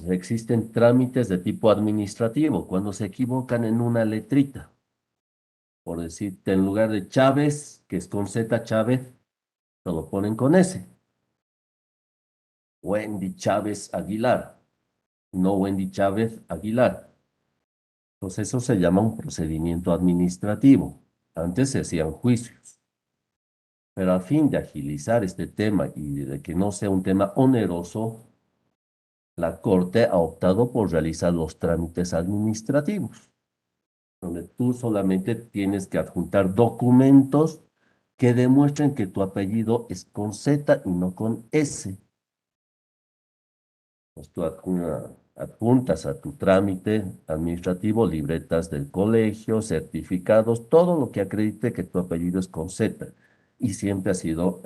Existen trámites de tipo administrativo cuando se equivocan en una letrita. Por decirte, en lugar de Chávez, que es con Z Chávez, se lo ponen con S. Wendy Chávez Aguilar, no Wendy Chávez Aguilar. Entonces eso se llama un procedimiento administrativo. Antes se hacían juicios. Pero a fin de agilizar este tema y de que no sea un tema oneroso, la Corte ha optado por realizar los trámites administrativos, donde tú solamente tienes que adjuntar documentos que demuestren que tu apellido es con Z y no con S. Pues tú adjuntas a tu trámite administrativo libretas del colegio, certificados, todo lo que acredite que tu apellido es con Z y siempre ha sido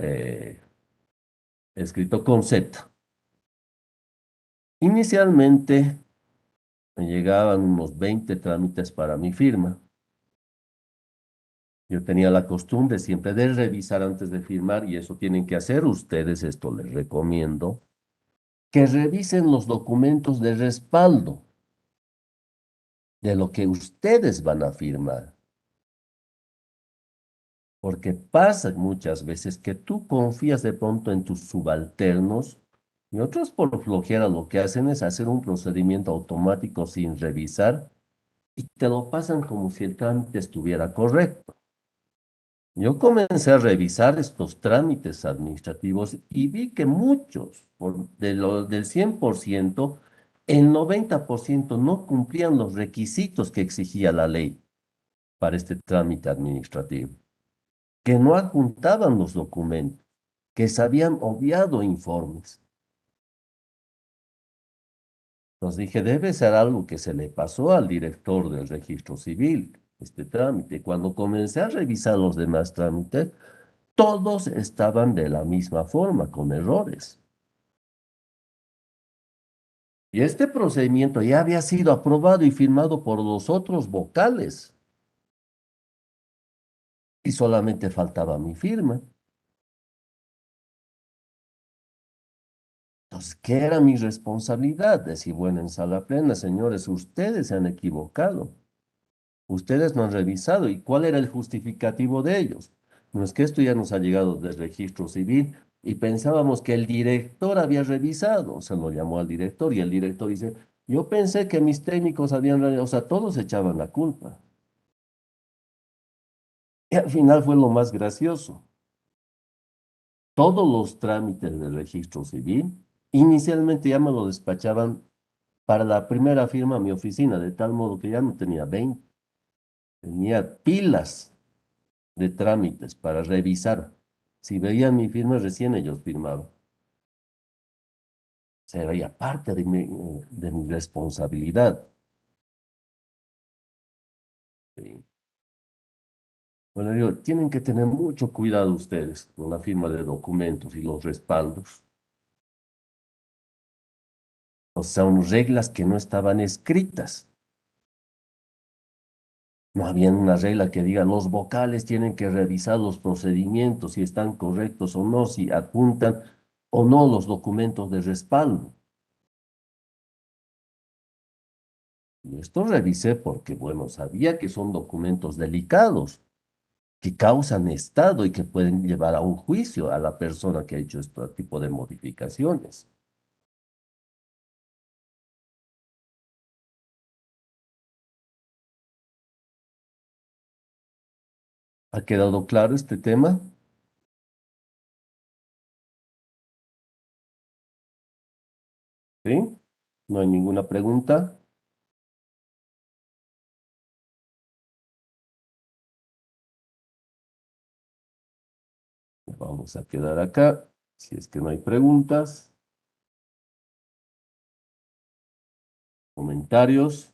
escrito con Z. Inicialmente me llegaban unos 20 trámites para mi firma. Yo tenía la costumbre siempre de revisar antes de firmar y eso tienen que hacer ustedes, esto les recomiendo, que revisen los documentos de respaldo de lo que ustedes van a firmar. Porque pasa muchas veces que tú confías de pronto en tus subalternos y otros por flojera lo que hacen es hacer un procedimiento automático sin revisar y te lo pasan como si el trámite estuviera correcto. Yo comencé a revisar estos trámites administrativos y vi que muchos, del 100%, el 90% no cumplían los requisitos que exigía la ley para este trámite administrativo, que no adjuntaban los documentos, que se habían obviado informes. Entonces dije, debe ser algo que se le pasó al director del registro civil, este trámite. Cuando comencé a revisar los demás trámites, todos estaban de la misma forma, con errores. Y este procedimiento ya había sido aprobado y firmado por los otros vocales. Y solamente faltaba mi firma. Entonces, ¿qué era mi responsabilidad? Decir, bueno, en sala plena, señores, ustedes se han equivocado. Ustedes no han revisado. ¿Y cuál era el justificativo de ellos? No es que esto ya nos ha llegado del registro civil y pensábamos que el director había revisado. Se lo llamó al director y el director dice, yo pensé que mis técnicos habían revisado. O sea, todos echaban la culpa. Y al final fue lo más gracioso. todos los trámites del registro civil. Inicialmente ya me lo despachaban para la primera firma a mi oficina, de tal modo que ya no tenía 20, tenía pilas de trámites para revisar. Si veían mi firma, recién ellos firmaban. Se veía parte de mi responsabilidad. Sí. Bueno, digo, tienen que tener mucho cuidado ustedes con la firma de documentos y los respaldos. O son reglas que no estaban escritas. No había una regla que diga los vocales tienen que revisar los procedimientos, si están correctos o no, si adjuntan o no los documentos de respaldo. Y esto revisé porque, bueno, sabía que son documentos delicados, que causan estado y que pueden llevar a un juicio a la persona que ha hecho este tipo de modificaciones. ¿Ha quedado claro este tema? ¿Sí? ¿No hay ninguna pregunta? Vamos a quedar acá. Si es que no hay preguntas, comentarios.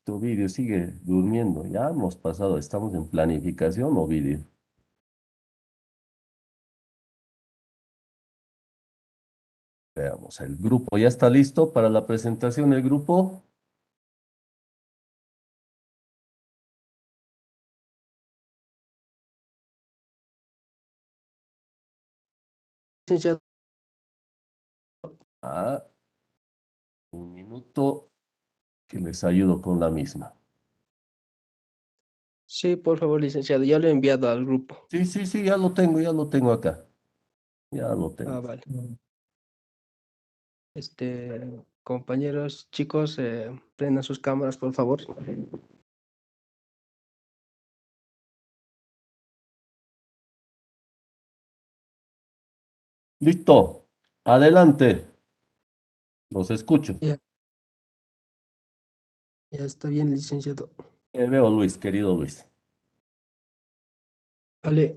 Tu vídeo sigue durmiendo. Ya hemos pasado, estamos en planificación o vídeo. Veamos, el grupo ya está listo para la presentación. El grupo. Licenciado, Ah, un minuto que les ayudo con la misma. sí, por favor, licenciado, ya lo he enviado al grupo. Sí, sí, sí, ya lo tengo acá. Ya lo Ah, tengo. vale. Compañeros, chicos, prendan sus cámaras, por favor. Listo. Adelante. Los escucho. Ya, ya está bien, licenciado. Veo Luis, querido Luis. Vale,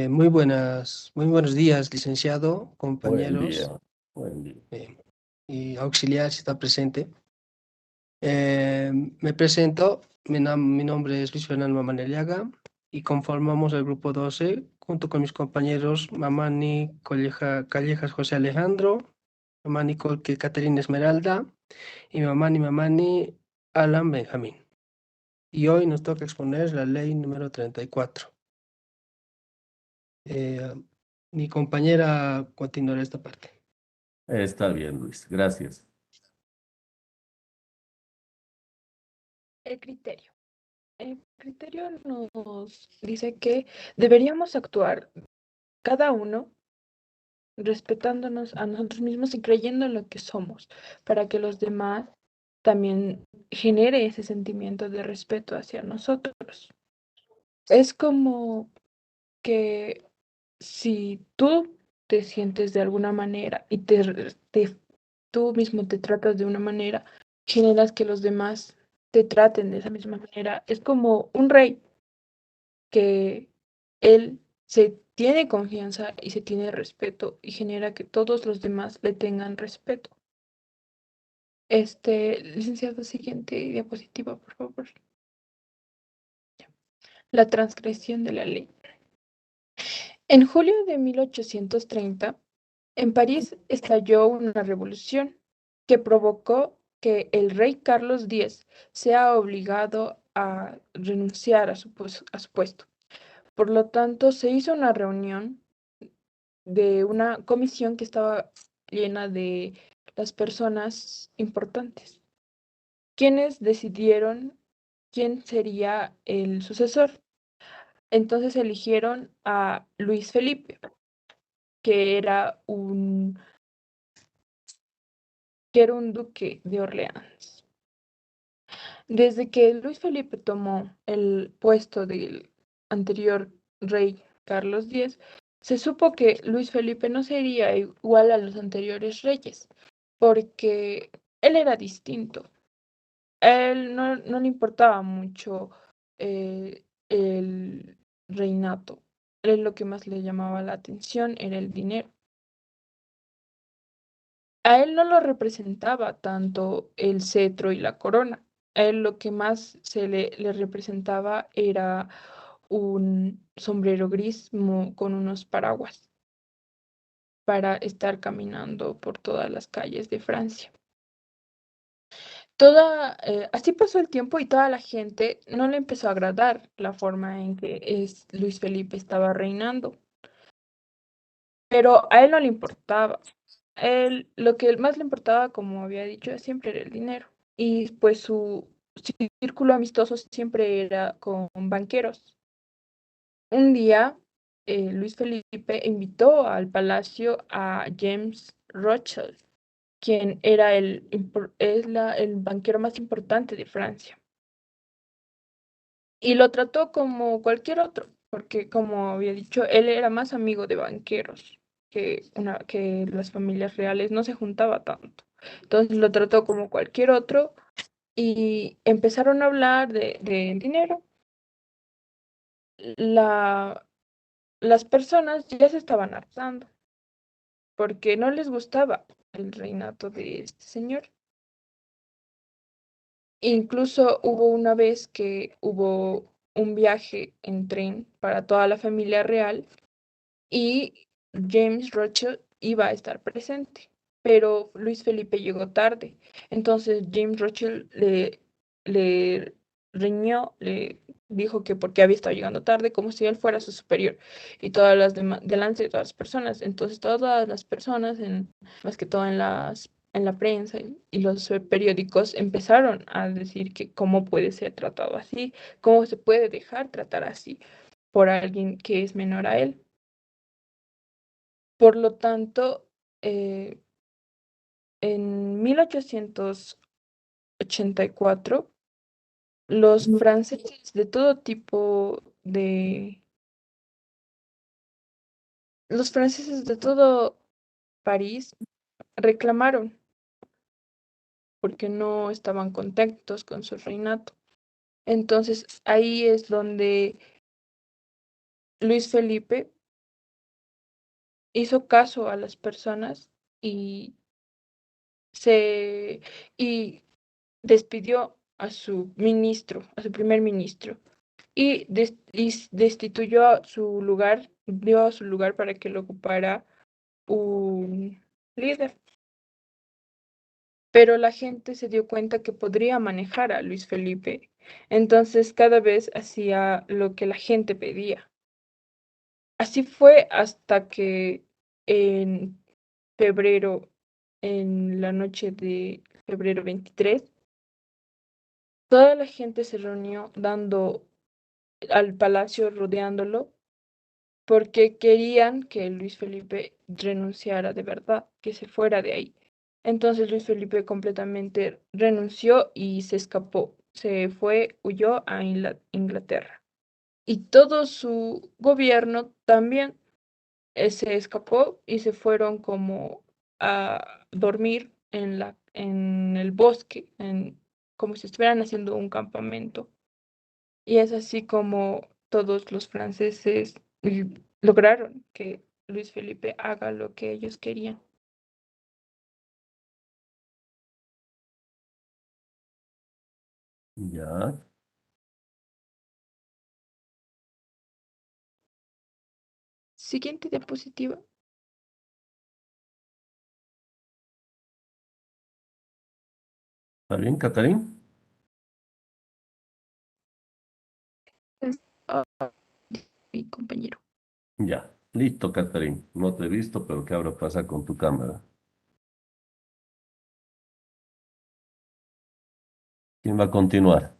muy buenos días, licenciado, Buen compañeros, día. Buen día. y auxiliar si está presente. Me presento, mi nombre es Luis Fernando Maneliaga y conformamos el grupo 12 junto con mis compañeros Mamani Callejas José Alejandro, Mamani Colque Caterina Esmeralda y Mamani Alan Benjamín. Y hoy nos toca exponer la ley número 34. Mi compañera continuará esta parte. Está bien, Luis. Gracias. El criterio. El criterio nos dice que deberíamos actuar cada uno respetándonos a nosotros mismos y creyendo en lo que somos, para que los demás también genere ese sentimiento de respeto hacia nosotros. Es como que si tú te sientes de alguna manera y tú mismo te tratas de una manera, generas que los demás te traten de esa misma manera. Es como un rey que él se tiene confianza y se tiene respeto y genera que todos los demás le tengan respeto. Licenciado, siguiente diapositiva, por favor. La transgresión de la ley. En julio de 1830, en París estalló una revolución que provocó que el rey Carlos X sea obligado a renunciar a su puesto. Por lo tanto, se hizo una reunión de una comisión que estaba llena de las personas importantes, quienes decidieron quién sería el sucesor. Entonces eligieron a Luis Felipe, que era que era un duque de Orleans. Desde que Luis Felipe tomó el puesto del anterior rey Carlos X, se supo que Luis Felipe no sería igual a los anteriores reyes, porque él era distinto. A él no le importaba mucho el reinato. Él lo que más le llamaba la atención era el dinero. A él no lo representaba tanto el cetro y la corona. A él lo que más le representaba era un sombrero gris con unos paraguas para estar caminando por todas las calles de Francia. Así pasó el tiempo y toda la gente no le empezó a agradar la forma en que Luis Felipe estaba reinando, pero a él no le importaba. A él, lo que más le importaba, como había dicho, siempre era el dinero. Y pues su círculo amistoso siempre era con banqueros. Un día, Luis Felipe invitó al palacio a James Rothschild, quien era el banquero más importante de Francia. Y lo trató como cualquier otro, porque como había dicho, él era más amigo de banqueros que las familias reales, no se juntaba tanto. Entonces lo trató como cualquier otro y empezaron a hablar de dinero. La, las personas ya se estaban hartando porque no les gustaba el reinato de este señor. Incluso hubo una vez que hubo un viaje en tren para toda la familia real y James Rothschild iba a estar presente, pero Luis Felipe llegó tarde. Entonces James Rothschild le riñó, le dijo que porque había estado llegando tarde, como si él fuera su superior y todas las demás, delante de todas las personas. Entonces todas las personas, más que todo en la prensa y los periódicos empezaron a decir que cómo puede ser tratado así, cómo se puede dejar tratar así por alguien que es menor a él. Por lo tanto, en 1884, los franceses de todo tipo los franceses de todo París reclamaron porque no estaban contentos con su reinato. Entonces, ahí es donde Luis Felipe hizo caso a las personas y se y despidió a su ministro, a su primer ministro, y destituyó a su lugar, dio a su lugar para que lo ocupara un líder. Pero la gente se dio cuenta que podría manejar a Luis Felipe, entonces cada vez hacía lo que la gente pedía. Así fue hasta que en febrero, en la noche de febrero 23, toda la gente se reunió dando al palacio rodeándolo porque querían que Luis Felipe renunciara de verdad, que se fuera de ahí. Entonces Luis Felipe completamente renunció y se escapó, se fue, huyó a Inglaterra. Y todo su gobierno también se escapó y se fueron como a dormir en el bosque, como si estuvieran haciendo un campamento. Y es así como todos los franceses lograron que Luis Felipe haga lo que ellos querían. Ya. Siguiente diapositiva. ¿Está bien, Catarín? Ah, mi compañero. Ya. Listo, Catarín. No te he visto, pero ¿qué ahora pasa con tu cámara? ¿Quién va a continuar?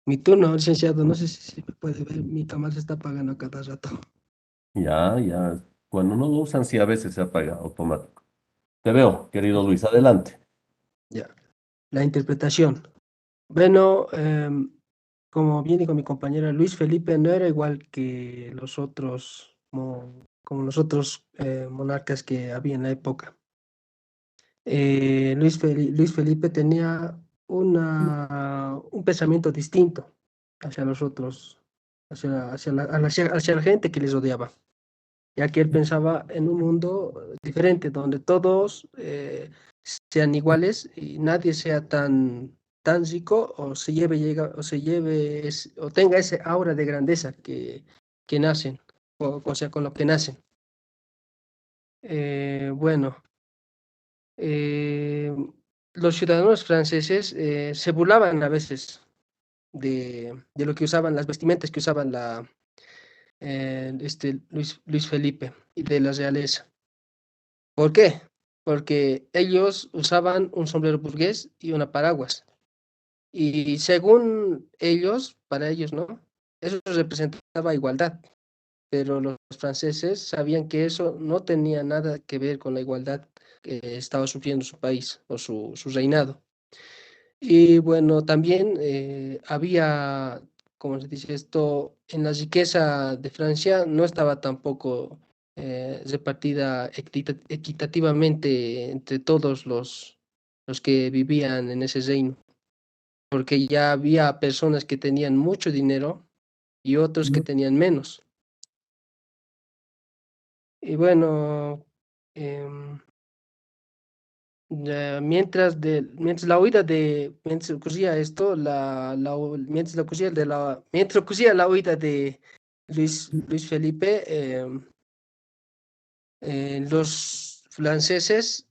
Mi turno, licenciado. No sé si se me puede ver. Mi cámara se está apagando a cada rato. Ya, ya. Cuando no lo usan, sí, a veces se apaga automático. Te veo, querido Luis, adelante. Ya. La interpretación. Bueno, como bien dijo mi compañera, Luis Felipe no era igual que los otros, como los otros monarcas que había en la época. Luis Felipe tenía un pensamiento distinto hacia los otros, hacia la gente que les odiaba, ya que él pensaba en un mundo diferente, donde todos sean iguales y nadie sea tan rico o o tenga ese aura de grandeza que nacen, o sea, con lo que nacen. Bueno. eh, los ciudadanos franceses se burlaban a veces de lo que usaban, las vestimentas que usaban Luis Felipe y de la realeza. ¿Por qué? Porque ellos usaban un sombrero burgués y una paraguas. Y según ellos, para ellos, ¿no? Eso representaba igualdad. Pero los franceses sabían que eso no tenía nada que ver con la igualdad que estaba sufriendo su país o su reinado. Y bueno, también había, como se dice esto, en la riqueza de Francia no estaba tampoco repartida equitativamente entre todos los que vivían en ese reino, porque ya había personas que tenían mucho dinero y otros que tenían menos. Y bueno, em, mientras la huida mientras ocurría esto, mientras ocurría la huida de Luis Felipe, los franceses,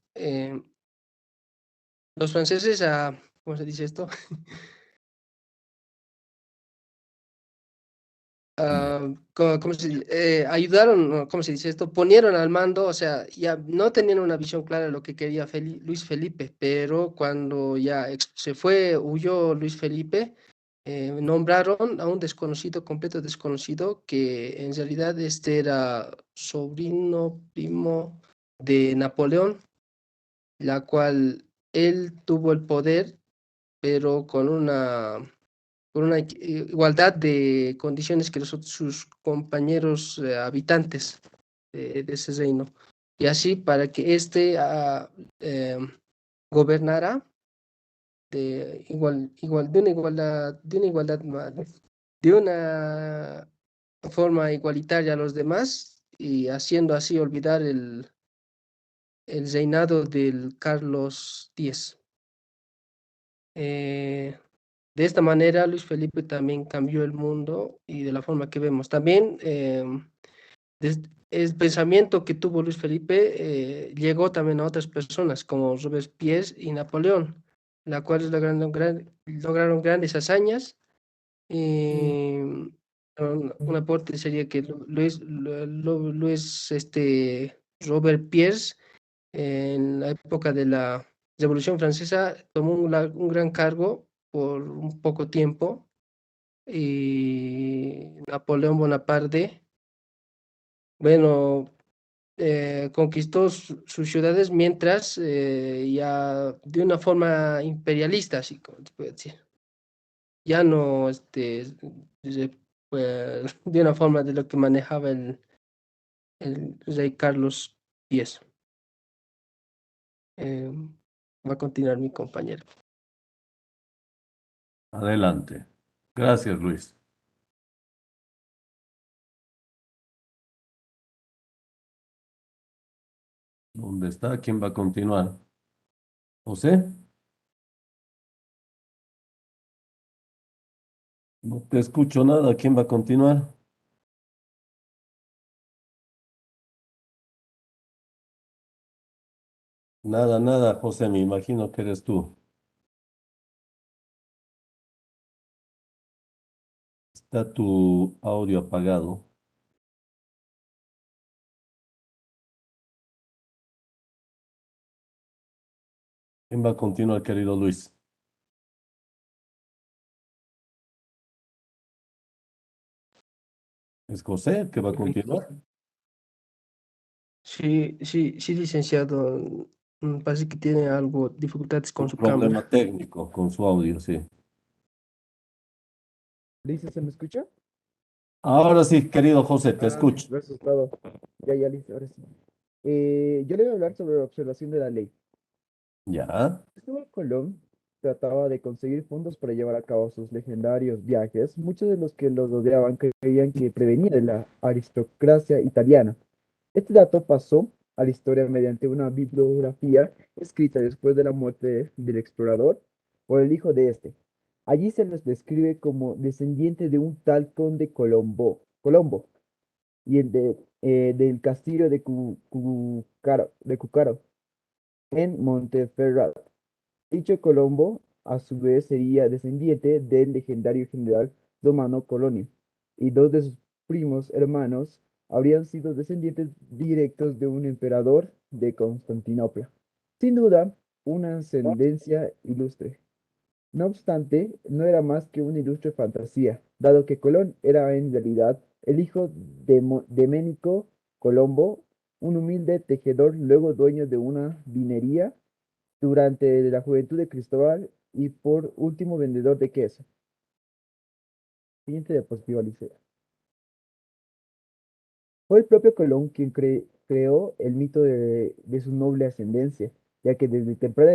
¿cómo se dice esto? Ayudaron, no, ¿cómo se dice esto? Ponieron al mando, o sea, ya no tenían una visión clara de lo que quería Luis Felipe, pero cuando ya se fue, huyó Luis Felipe, nombraron a un desconocido, completo desconocido, que en realidad este era sobrino primo de Napoleón, la cual él tuvo el poder, pero con una igualdad de condiciones que sus compañeros habitantes de ese reino. Y así para que éste eh, gobernara de una forma igualitaria a los demás y haciendo así olvidar el reinado del Carlos X. De esta manera, Luis Felipe también cambió el mundo y de la forma que vemos. También el pensamiento que tuvo Luis Felipe llegó también a otras personas como Robespierre y Napoleón, las cuales lograron grandes hazañas. Y un aporte sería que Robert Pierce, en la época de la Revolución Francesa, tomó un gran cargo por un poco tiempo y Napoleón Bonaparte, bueno, conquistó sus ciudades mientras ya de una forma imperialista, así como se puede decir. Ya no de una forma de lo que manejaba el rey Carlos X. Eh, Va a continuar mi compañero. Adelante. Gracias, Luis. ¿Dónde está? ¿Quién va a continuar? ¿José? No te escucho nada. ¿Quién va a continuar? Nada, nada, José, me imagino que eres tú. Está tu audio apagado. ¿Quién va a continuar, querido Luis? ¿Es José el que va a continuar? Sí, sí, sí, licenciado. Parece que tiene algo, dificultades con Un su cámara. problema técnico con su audio, sí. ¿Listo? ¿Se me escucha? Ahora sí, querido José, te escucho. Me he asustado. Ya, listo, ahora sí. Yo le voy a hablar sobre la observación de la ley. Ya. Cristóbal Colón trataba de conseguir fondos para llevar a cabo sus legendarios viajes. Muchos de los que lo rodeaban creían que prevenía de la aristocracia italiana. Este dato pasó a la historia mediante una bibliografía escrita después de la muerte del explorador por el hijo de este. Allí se los describe como descendiente de un tal conde Colombo y del castillo de Cucaro en Monteferrato. Dicho Colombo, a su vez, sería descendiente del legendario general romano Colonio, y dos de sus primos hermanos habrían sido descendientes directos de un emperador de Constantinopla. Sin duda, una ascendencia ilustre. No obstante, no era más que una ilustre fantasía, dado que Colón era en realidad el hijo de Domenico Colombo, un humilde tejedor, luego dueño de una vinería durante la juventud de Cristóbal y por último vendedor de queso. Siguiente diapositiva, Alicia. Fue el propio Colón quien creó el mito de su noble ascendencia, ya que desde temprana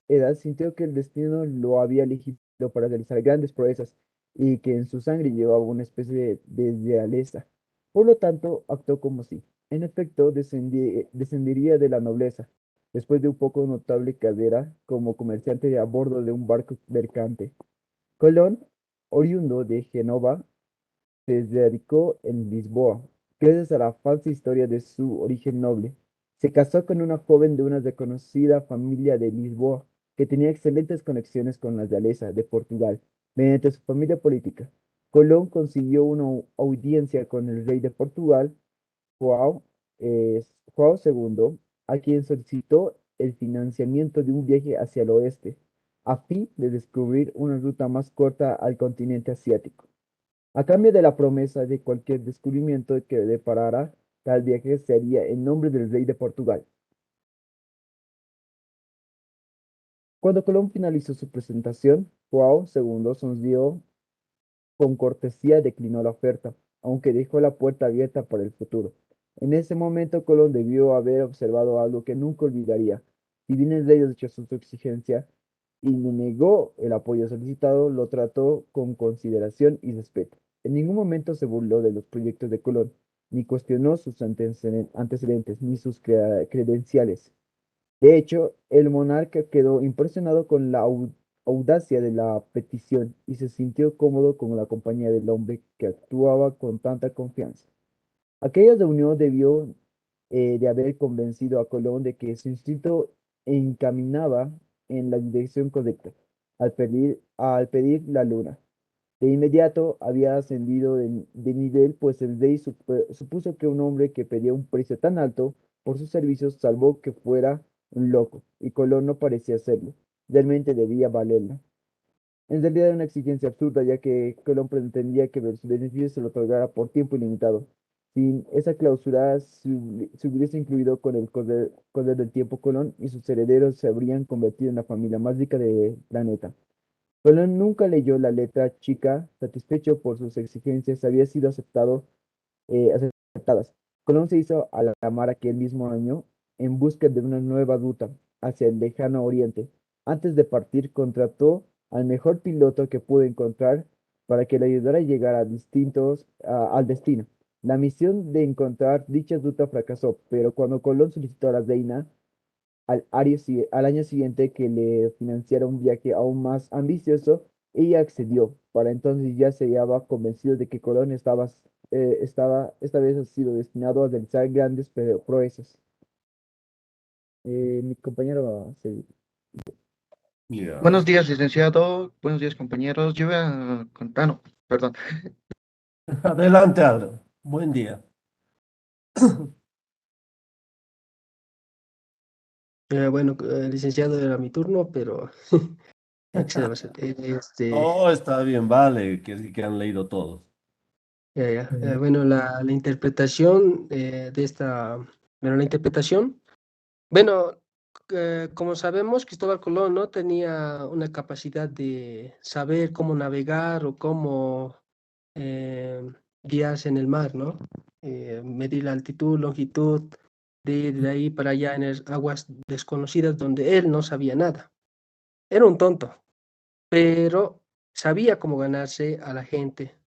edad sintió que el destino lo había elegido para realizar grandes proezas y que en su sangre llevaba una especie de realeza. Por lo tanto, actuó como si, en efecto, descendería de la nobleza, después de un poco notable carrera como comerciante a bordo de un barco mercante. Colón, oriundo de Génova, se radicó en Lisboa, gracias a la falsa historia de su origen noble. Se casó con una joven de una reconocida familia de Lisboa, que tenía excelentes conexiones con la realeza de Portugal, mediante su familia política. Colón consiguió una audiencia con el rey de Portugal, João, eh, João II, a quien solicitó el financiamiento de un viaje hacia el oeste, a fin de descubrir una ruta más corta al continente asiático. A cambio de la promesa de cualquier descubrimiento que deparara, tal viaje se haría en nombre del rey de Portugal. Cuando Colón finalizó su presentación, João II sonrió con cortesía declinó la oferta, aunque dejó la puerta abierta para el futuro. En ese momento Colón debió haber observado algo que nunca olvidaría. Si bien el rey rechazó su exigencia y le negó el apoyo solicitado, lo trató con consideración y respeto. En ningún momento se burló de los proyectos de Colón, ni cuestionó sus antecedentes, ni sus credenciales. De hecho, el monarca quedó impresionado con la audacia de la petición y se sintió cómodo con la compañía del hombre que actuaba con tanta confianza. Aquella reunión debió de haber convencido a Colón de que su instinto encaminaba en la dirección correcta al pedir la luna. De inmediato había ascendido de nivel, pues el rey supuso que un hombre que pedía un precio tan alto por sus servicios salvó que fuera un loco, y Colón no parecía serlo. Realmente debía valerla. En realidad era una exigencia absurda, ya que Colón pretendía que su beneficio se lo otorgara por tiempo ilimitado. Sin esa cláusula se hubiese incluido con el correr del tiempo Colón y sus herederos se habrían convertido en la familia más rica del planeta. Colón nunca leyó la letra chica, satisfecho por sus exigencias, había sido aceptadas. Colón se hizo a la mar aquel mismo año en busca de una nueva ruta hacia el lejano oriente. Antes de partir, contrató al mejor piloto que pudo encontrar para que le ayudara a llegar al destino. La misión de encontrar dicha ruta fracasó, pero cuando Colón solicitó a la reina al año siguiente que le financiara un viaje aún más ambicioso, ella accedió. Para entonces ya se hallaba convencido de que Colón esta vez ha sido destinado a realizar grandes proezas. Mi compañero va a seguir. Ya. Buenos días, licenciado. Buenos días, compañeros. Yo voy a contar, no, perdón. Adelante, Aldo. Buen día. Bueno, licenciado, era mi turno, pero ¿qué se debe hacer? Oh, está bien, vale, que han leído todos. Bueno, la interpretación de esta, bueno, la interpretación, bueno, como sabemos, Cristóbal Colón no tenía una capacidad de saber cómo navegar o cómo guiarse en el mar, ¿no? Medir la altitud, longitud, de ir de ahí para allá en aguas desconocidas donde él no sabía nada. Era un tonto, pero sabía cómo ganarse a la gente.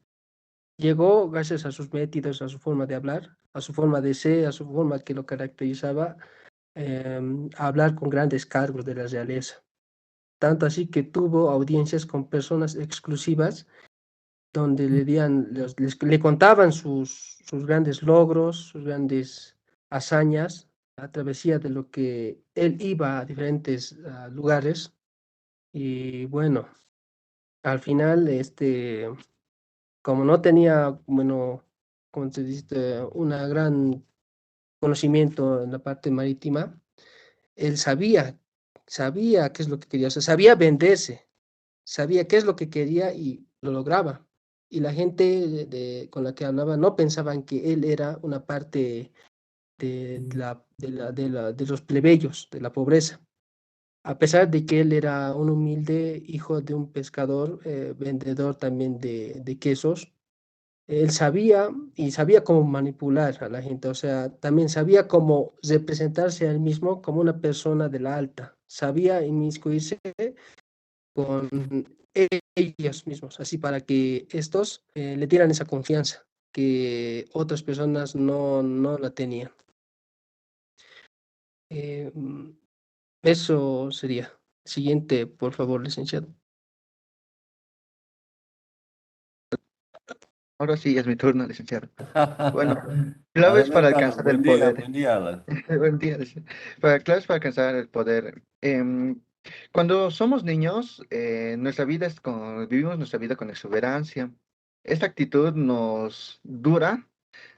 Llegó gracias a sus métodos, a su forma de hablar, a su forma de ser, a su forma que lo caracterizaba, a hablar con grandes cargos de la realeza. Tanto así que tuvo audiencias con personas exclusivas donde le contaban sus grandes logros, sus grandes hazañas, la travesía de lo que él iba a diferentes lugares. Y bueno, al final, como no tenía, bueno, como se dice, una gran conocimiento en la parte marítima, él sabía qué es lo que quería, o sea, sabía venderse, sabía qué es lo que quería y lo lograba. Y la gente con la que hablaba no pensaban que él era una parte de los plebeyos, de la pobreza. A pesar de que él era un humilde hijo de un pescador, vendedor también de quesos, él sabía y sabía cómo manipular a la gente, o sea, también sabía cómo representarse a él mismo como una persona de la alta, sabía inmiscuirse con ellos mismos, así para que estos le dieran esa confianza que otras personas no la tenían. Eso sería. Siguiente, por favor, licenciado. Ahora sí es mi turno, licenciado. Bueno, claves para Adelante, Alan. alcanzar el Buen día, poder. buen día, Alan. Buen día, licenciado. Claves para alcanzar el poder. Cuando somos niños, vivimos nuestra vida con exuberancia. Esta actitud nos dura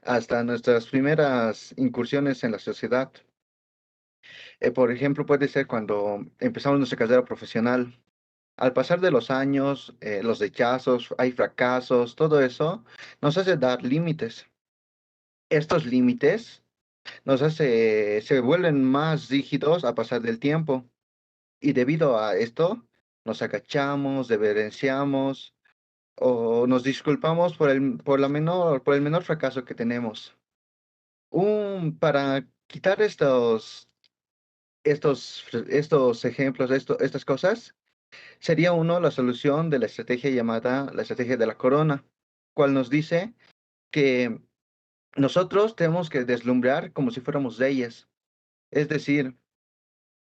hasta nuestras primeras incursiones en la sociedad. Por ejemplo, puede ser cuando empezamos nuestra carrera profesional. Al pasar de los años, los rechazos, hay fracasos, todo eso nos hace dar límites. Estos límites se vuelven más rígidos a pasar del tiempo. Y debido a esto, nos agachamos, reverenciamos o nos disculpamos por el menor fracaso que tenemos. Para quitar estos ejemplos, estas cosas, sería uno la solución de la estrategia llamada la estrategia de la corona, cual nos dice que nosotros tenemos que deslumbrar como si fuéramos reyes. Es decir,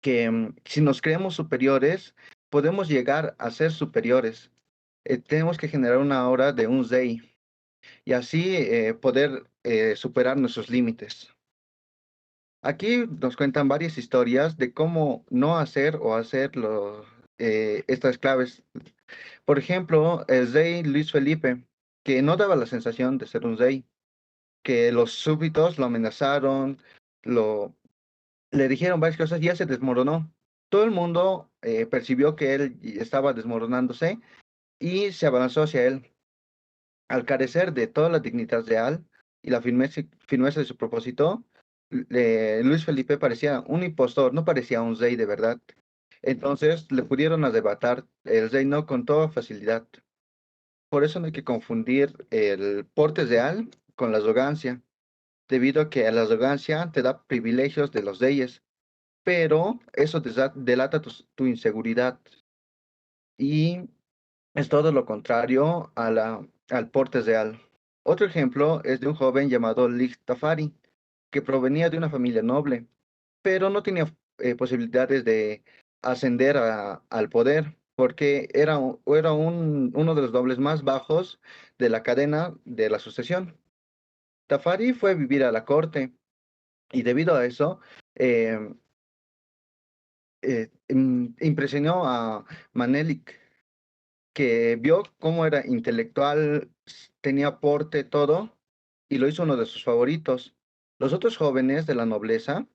que si nos creemos superiores, podemos llegar a ser superiores. Tenemos que generar una aura de un rey y así poder superar nuestros límites. Aquí nos cuentan varias historias de cómo no hacer o hacer estas claves. Por ejemplo, el rey Luis Felipe, que no daba la sensación de ser un rey, que los súbditos lo amenazaron, le dijeron varias cosas y ya se desmoronó. Todo el mundo percibió que él estaba desmoronándose y se avanzó hacia él. Al carecer de toda la dignidad real y la firmeza de su propósito, Luis Felipe parecía un impostor, no parecía un rey de verdad. Entonces le pudieron arrebatar el reino con toda facilidad. Por eso no hay que confundir el porte real con la arrogancia, debido a que la arrogancia te da privilegios de los reyes, pero eso delata tu inseguridad y es todo lo contrario al porte real. Otro ejemplo es de un joven llamado Lig Tafari, que provenía de una familia noble, pero no tenía posibilidades de ascender al poder, porque era uno de los nobles más bajos de la cadena de la sucesión. Tafari fue a vivir a la corte y debido a eso eh, impresionó a Manelik, que vio cómo era intelectual, tenía porte, todo, y lo hizo uno de sus favoritos. Los otros jóvenes de la nobleza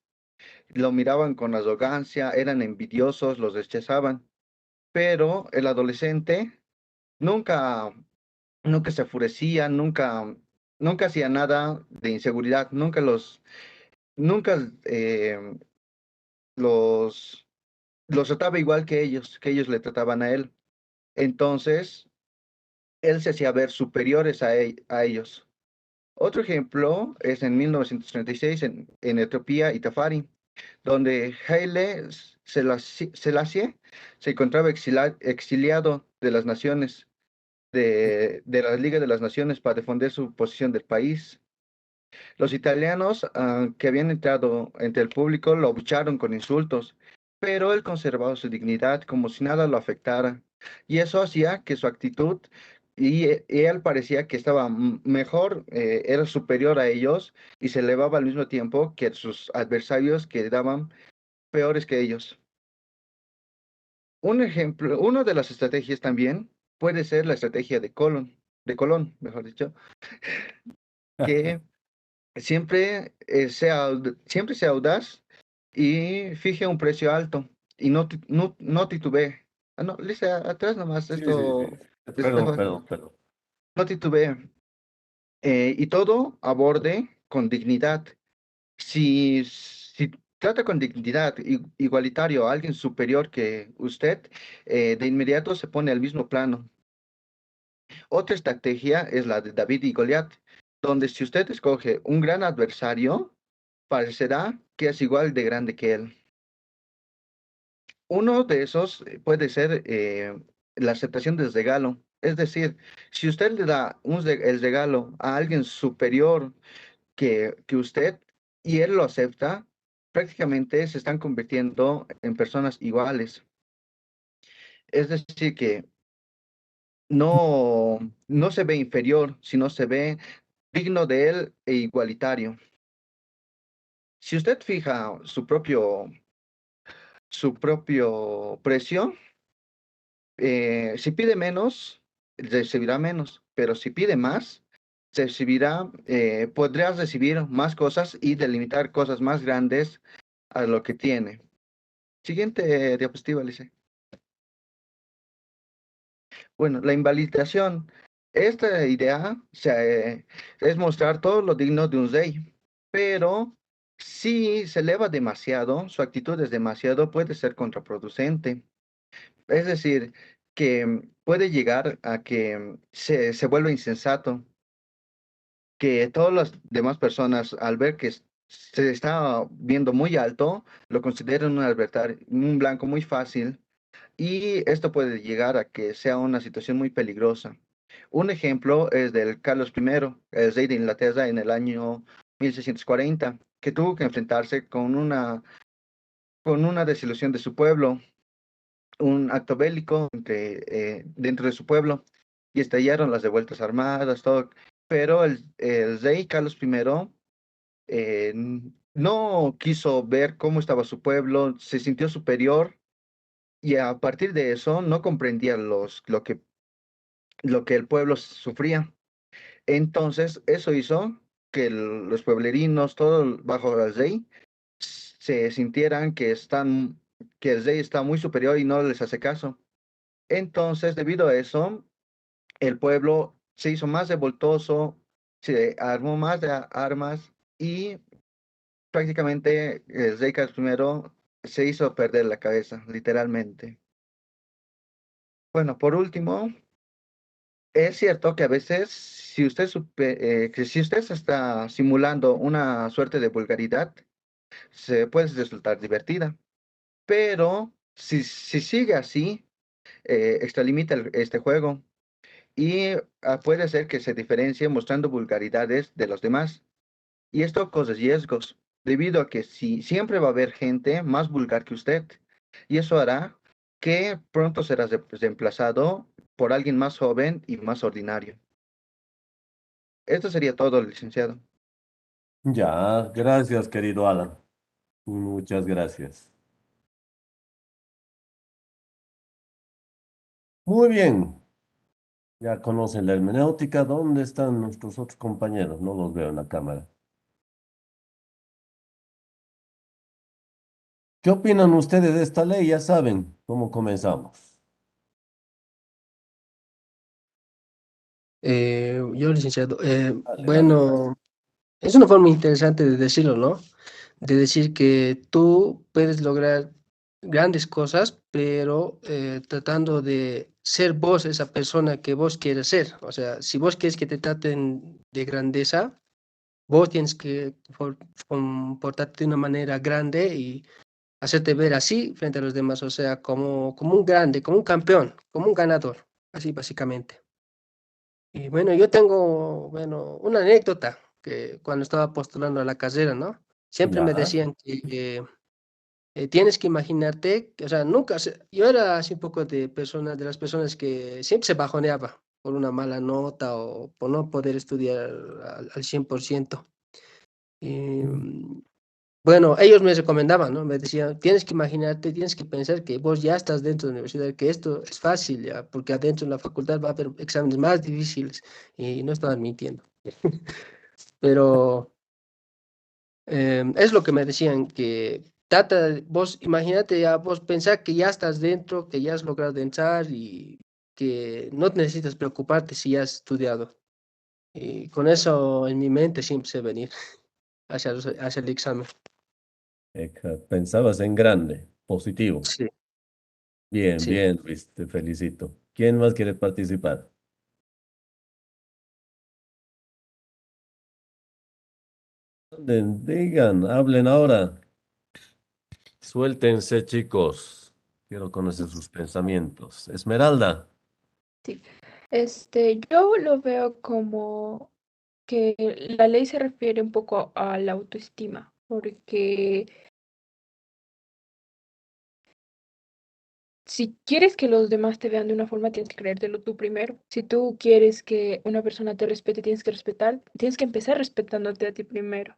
lo miraban con arrogancia, eran envidiosos, los rechazaban, pero el adolescente nunca, nunca se enfurecía, nunca hacía nada de inseguridad, nunca los trataba igual que ellos le trataban a él. Entonces, él se hacía ver superiores a ellos. Otro ejemplo es en 1936 en Etiopía y Tafari, donde Haile Selassie se encontraba exiliado de las naciones, de la Liga de las Naciones para defender su posición del país. Los italianos que habían entrado entre el público lo abucharon con insultos, pero él conservaba su dignidad como si nada lo afectara. Y eso hacía que su actitud, y él parecía que estaba mejor, era superior a ellos y se elevaba al mismo tiempo que sus adversarios que daban peores que ellos. Un ejemplo, una de las estrategias también puede ser la estrategia de Colón, mejor dicho, que siempre sea audaz y fije un precio alto y no titubee. Ah, no, Lisa, atrás nomás, Sí, sí, sí. Perdón, perdón, perdón. no titubee. Y todo aborde con dignidad. Si trata con dignidad, igualitario a alguien superior que usted, de inmediato se pone al mismo plano. Otra estrategia es la de David y Goliat, donde si usted escoge un gran adversario, parecerá que es igual de grande que él. Uno de esos puede ser la aceptación del regalo. Es decir, si usted le da el regalo a alguien superior que usted y él lo acepta, prácticamente se están convirtiendo en personas iguales. Es decir, que no se ve inferior, sino se ve digno de él e igualitario. Si usted fija su propio precio, si pide menos, recibirá menos, pero si pide más, podrás recibir más cosas y delimitar cosas más grandes a lo que tiene. Siguiente diapositiva, Alice. Bueno, la invalidación. Esta idea es mostrar todo lo digno de un rey, pero si se eleva demasiado, su actitud es demasiado, puede ser contraproducente. Es decir, que puede llegar a que se vuelva insensato, que todas las demás personas, al ver que se está viendo muy alto, lo consideren un blanco muy fácil, y esto puede llegar a que sea una situación muy peligrosa. Un ejemplo es del Carlos I, el rey de Inglaterra en el año 1640, que tuvo que enfrentarse con una desilusión de su pueblo, un acto bélico dentro de su pueblo, y estallaron las revueltas armadas, todo. Pero el rey Carlos I no quiso ver cómo estaba su pueblo, se sintió superior y a partir de eso no comprendía lo que el pueblo sufría. Entonces, eso hizo que los pueblerinos, todos bajo el rey, se sintieran que el rey está muy superior y no les hace caso. Entonces, debido a eso, el pueblo se hizo más revoltoso, se armó más de armas y prácticamente el rey Carlos I se hizo perder la cabeza, literalmente. Bueno, por último, es cierto que a veces, que si usted se está simulando una suerte de vulgaridad, se puede resultar divertida. Pero si sigue así, extralimita este juego y puede ser que se diferencie mostrando vulgaridades de los demás. Y esto causa riesgos, debido a que siempre va a haber gente más vulgar que usted. Y eso hará que pronto será reemplazado por alguien más joven y más ordinario. Esto sería todo, licenciado. Ya, gracias, querido Alan. Muchas gracias. Muy bien. Ya conocen la hermenéutica. ¿Dónde están nuestros otros compañeros? No los veo en la cámara. ¿Qué opinan ustedes de esta ley? Ya saben cómo comenzamos. Yo, licenciado, Dale, dale. bueno, es una forma interesante de decirlo, ¿no? de decir que tú puedes lograr grandes cosas, pero tratando de ser vos esa persona que vos quieres ser. O sea, si vos quieres que te traten de grandeza, vos tienes que comportarte de una manera grande y hacerte ver así frente a los demás, o sea, como un grande, como un campeón, como un ganador, así básicamente. Y bueno, yo tengo, bueno, una anécdota que cuando estaba postulando a la carrera, ¿no? Siempre me Ya, decían que tienes que imaginarte, o sea, nunca, yo era así un poco de personas, de las personas que siempre se bajoneaba por una mala nota o por no poder estudiar al 100%. Y, bueno, ellos me recomendaban, ¿no? Me decían, tienes que imaginarte, tienes que pensar que vos ya estás dentro de la universidad, que esto es fácil ya, porque adentro en la facultad va a haber exámenes más difíciles y no estaban mintiendo. Pero es lo que me decían, que trata, vos imagínate ya, vos pensar que ya estás dentro, que ya has logrado entrar y que no necesitas preocuparte si ya has estudiado. Y con eso en mi mente siempre sé venir hacia el examen. pensabas en grande, positivo. Sí, Bien, sí. bien, Luis, te felicito. ¿Quién más quiere participar? Digan, hablen ahora. Suéltense, chicos. Quiero conocer sus pensamientos. Esmeralda. Sí. Yo lo veo como que la ley se refiere un poco a la autoestima, porque si quieres que los demás te vean de una forma, tienes que creértelo tú primero. Si tú quieres que una persona te respete, tienes que empezar respetándote a ti primero.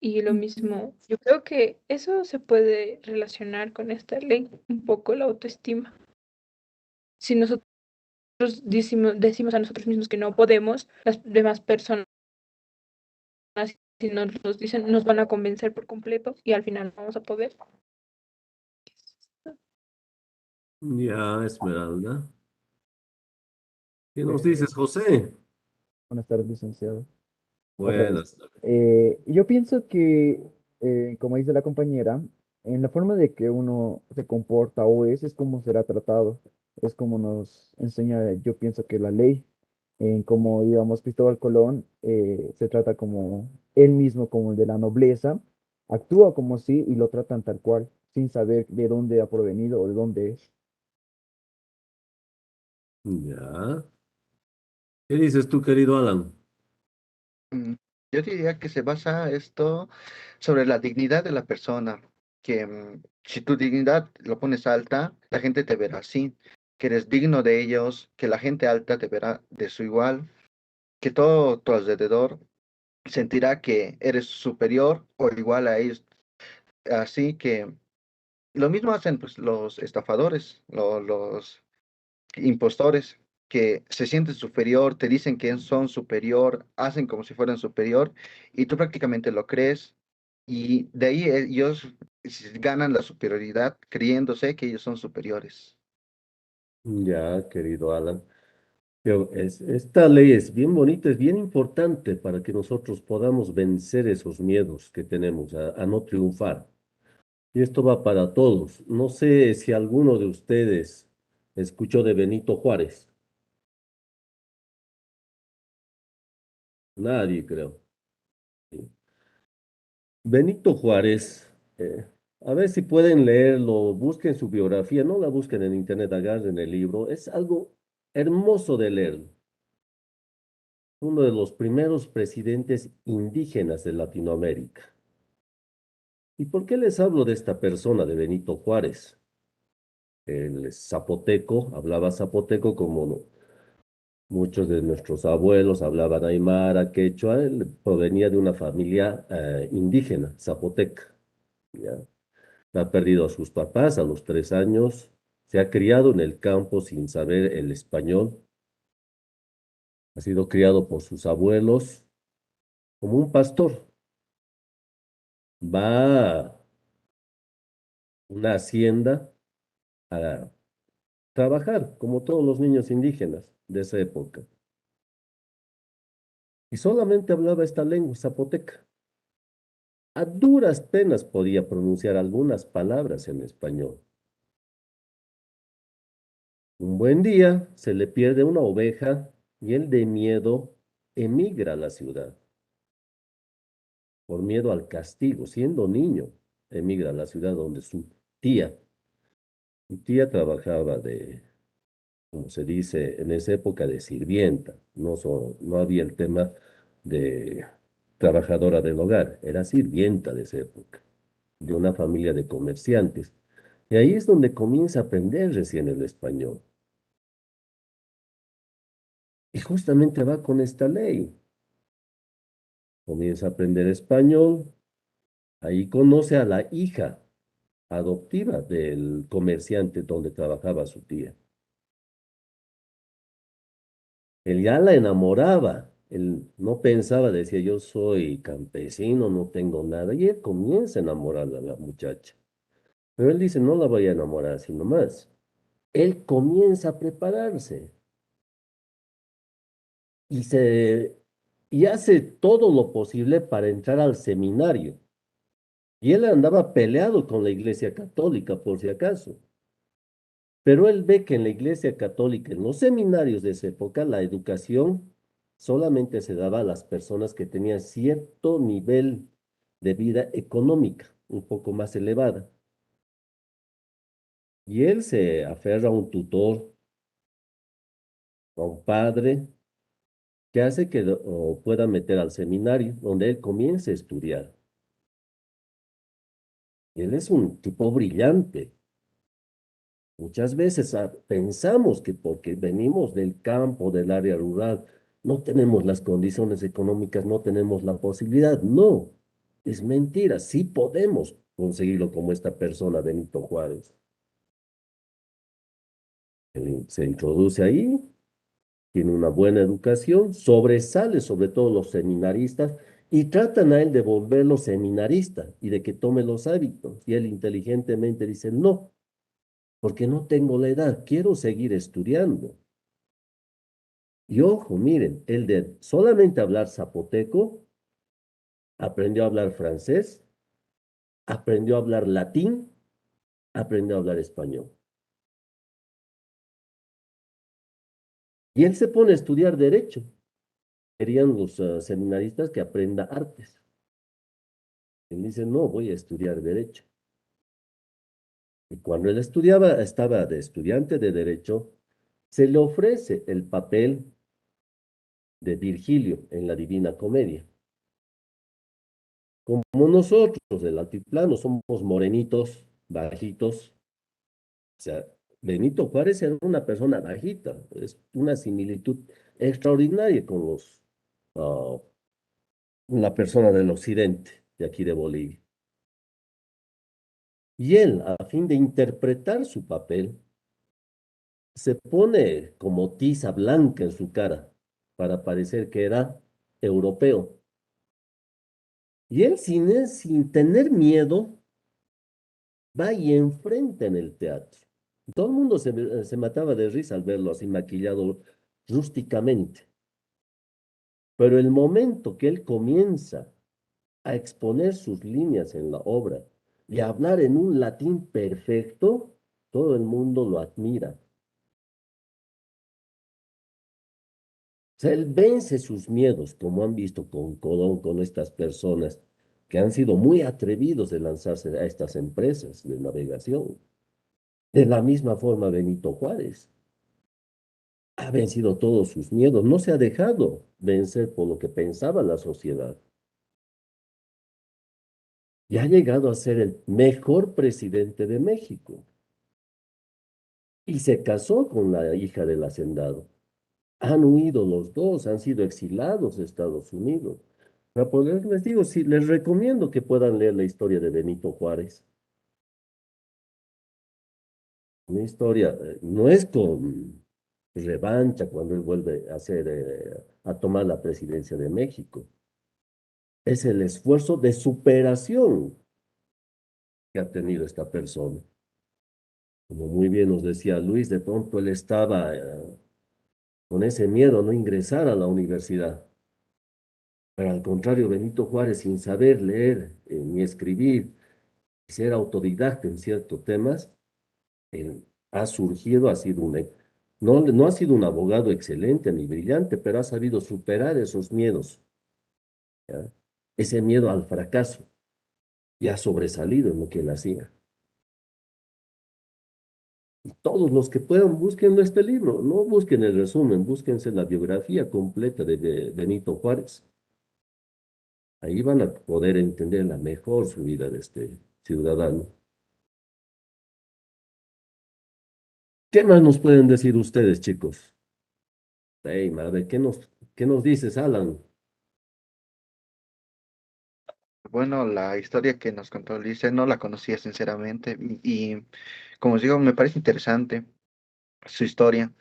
Y lo mismo, yo creo que eso se puede relacionar con esta ley, un poco la autoestima. Si nosotros decimos a nosotros mismos que no podemos, las demás personas, si nos los dicen, nos van a convencer por completo y al final no vamos a poder. Ya, Esmeralda. ¿Qué nos Eh, dices, José? Buenas tardes, licenciado. Otra vez. Buenas tardes. Yo pienso que, como dice la compañera, en la forma de que uno se comporta o es como será tratado, es como nos enseña, yo pienso que la ley, en como, digamos, Cristóbal Colón, se trata como él mismo, como el de la nobleza, actúa como sí y lo tratan tal cual, sin saber de dónde ha provenido o de dónde es. Ya. ¿Qué dices tú, querido Alan? Mm, Yo diría que se basa esto sobre la dignidad de la persona, que si tu dignidad lo pones alta, la gente te verá así, que eres digno de ellos, que la gente alta te verá de su igual, que todo tu alrededor sentirá que eres superior o igual a ellos. Así que lo mismo hacen pues, los estafadores, los impostores que se sienten superior, te dicen que son superior, hacen como si fueran superior y tú prácticamente lo crees y de ahí ellos ganan la superioridad creyéndose que ellos son superiores. Ya, querido Alan. Esta ley es bien bonita, es bien importante para que nosotros podamos vencer esos miedos que tenemos a no triunfar. Y esto va para todos. No sé si alguno de ustedes escuchó de Benito Juárez. Nadie, creo. Sí. Benito Juárez, a ver si pueden leerlo, busquen su biografía, no la busquen en internet, agarren el libro. Es algo hermoso de leer. Uno de los primeros presidentes indígenas de Latinoamérica. ¿Y por qué les hablo de esta persona, de Benito Juárez? El zapoteco, hablaba zapoteco como muchos de nuestros abuelos hablaban aymara, quechua, él provenía de una familia indígena, zapoteca. ¿Ya? Ha perdido a sus papás a los 3 años, se ha criado en el campo sin saber el español, ha sido criado por sus abuelos como un pastor. Va a una hacienda a trabajar, como todos los niños indígenas de esa época. Y solamente hablaba esta lengua zapoteca. A duras penas podía pronunciar algunas palabras en español. Un buen día se le pierde una oveja y él de miedo emigra a la ciudad. Por miedo al castigo, siendo niño, emigra a la ciudad donde su tía trabajaba como se dice en esa época, de sirvienta. No había el tema de trabajadora del hogar, era sirvienta de esa época, de una familia de comerciantes. Y ahí es donde comienza a aprender recién el español. Y justamente va con esta ley. Comienza a aprender español, ahí conoce a la hija adoptiva del comerciante donde trabajaba su tía. Él ya la enamoraba, él no pensaba, decía, yo soy campesino, no tengo nada, y él comienza a enamorar a la muchacha. Pero él dice, no la voy a enamorar así nomás. Él comienza a prepararse y, y hace todo lo posible para entrar al seminario. Y él andaba peleado con la Iglesia Católica, por si acaso. Pero él ve que en la Iglesia Católica, en los seminarios de esa época, la educación solamente se daba a las personas que tenían cierto nivel de vida económica, un poco más elevada. Y él se aferra a un tutor, a un padre, que hace que lo pueda meter al seminario, donde él comience a estudiar. Y él es un tipo brillante. Muchas veces pensamos que porque venimos del campo, del área rural, no tenemos las condiciones económicas, no tenemos la posibilidad. No, es mentira. Sí podemos conseguirlo como esta persona, Benito Juárez. Él se introduce ahí, tiene una buena educación, sobresale sobre todo los seminaristas y tratan a él de volverlo seminarista y de que tome los hábitos. Y él inteligentemente dice, no, porque no tengo la edad, quiero seguir estudiando. Y ojo, miren, el de solamente hablar zapoteco, aprendió a hablar francés, aprendió a hablar latín, aprendió a hablar español. Y él se pone a estudiar derecho. Querían los seminaristas que aprenda artes. Él dice, no, voy a estudiar derecho. Y cuando él estudiaba, estaba de estudiante de derecho, se le ofrece el papel de Virgilio en la Divina Comedia. Como nosotros del altiplano somos morenitos, bajitos, o sea, Benito Juárez era una persona bajita, es una similitud extraordinaria con ah, la persona del occidente, de aquí de Bolivia. Y él, a fin de interpretar su papel, se pone como tiza blanca en su cara para parecer que era europeo. Y él, sin tener miedo, va y enfrenta en el teatro. Todo el mundo se mataba de risa al verlo así maquillado rústicamente. Pero el momento que él comienza a exponer sus líneas en la obra y a hablar en un latín perfecto, todo el mundo lo admira. O sea, él vence sus miedos, como han visto con Colón, con estas personas que han sido muy atrevidos de lanzarse a estas empresas de navegación. De la misma forma, Benito Juárez ha vencido todos sus miedos, no se ha dejado vencer por lo que pensaba la sociedad. Y ha llegado a ser el mejor presidente de México. Y se casó con la hija del hacendado. Han huido los dos, han sido exilados de Estados Unidos. Para poder, les digo, sí, les recomiendo que puedan leer la historia de Benito Juárez. Una historia, no es con revancha cuando él vuelve a tomar la presidencia de México. Es el esfuerzo de superación que ha tenido esta persona. Como muy bien nos decía Luis, de pronto él estaba con ese miedo a no ingresar a la universidad. Pero al contrario, Benito Juárez, sin saber leer ni escribir, ser autodidacta en ciertos temas, ha surgido, ha sido no ha sido un abogado excelente ni brillante, pero ha sabido superar esos miedos, ¿ya? Ese miedo al fracaso, y ha sobresalido en lo que él hacía. Y todos los que puedan, busquen este libro, no busquen el resumen, búsquense la biografía completa de Benito Juárez. Ahí van a poder entender la mejor su vida de este ciudadano. ¿Qué más nos pueden decir ustedes, chicos? Hey, madre, qué nos dices, Alan? Bueno, la historia que nos contó Lice no la conocía sinceramente y como os digo, me parece interesante su historia,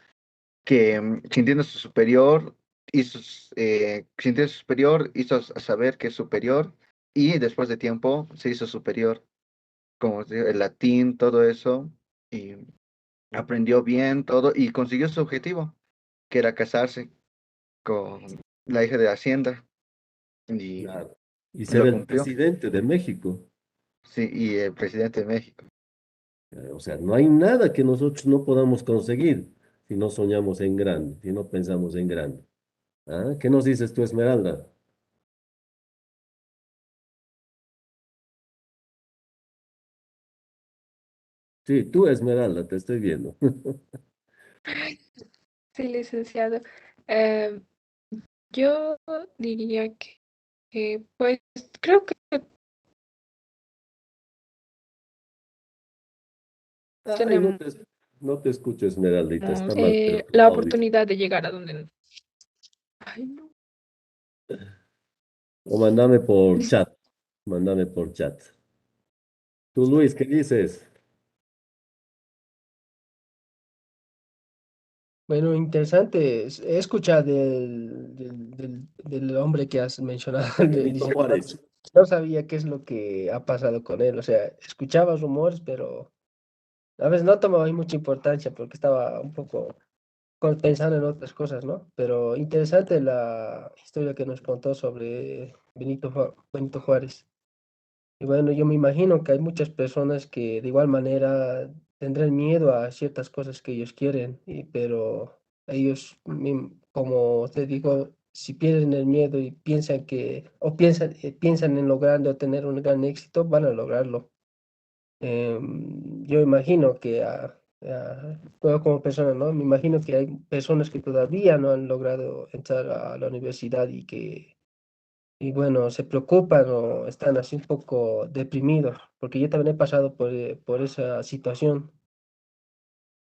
que sintiendo su superior, sintiendo su superior, hizo saber que es superior y después de tiempo se hizo superior, como os digo, el latín, todo eso, y aprendió bien todo y consiguió su objetivo, que era casarse con la hija de Hacienda y Claro. Y ser lo el cumplió, presidente de México. sí, y el presidente de México. O sea, no hay nada que nosotros no podamos conseguir si no soñamos en grande, si no pensamos en grande. ¿Ah? ¿Qué nos dices tú, Esmeralda? Sí, tú, Esmeralda, te estoy viendo. Sí, licenciado. Eh, yo diría que, pues, creo que Ay, tenemos no te escucho, Esmeraldita, está mal tu la audio. oportunidad de llegar a donde... Ay, no. O mándame por chat. Tú, Luis, ¿qué dices? Bueno, interesante. He escuchado del hombre que has mencionado, Benito Juárez. no sabía qué es lo que ha pasado con él. O sea, escuchaba rumores, pero a veces no tomaba ahí mucha importancia porque estaba un poco pensando en otras cosas, ¿no? Pero interesante la historia que nos contó sobre Benito Juárez. Y bueno, yo me imagino que hay muchas personas que de igual manera tendrán miedo a ciertas cosas que ellos quieren, pero ellos, como te digo, si pierden el miedo y piensan en logrando tener un gran éxito, van a lograrlo. Yo imagino que yo como persona, ¿no? Me imagino que hay personas que todavía no han logrado entrar a la universidad y bueno, se preocupan o están así un poco deprimidos, porque yo también he pasado por esa situación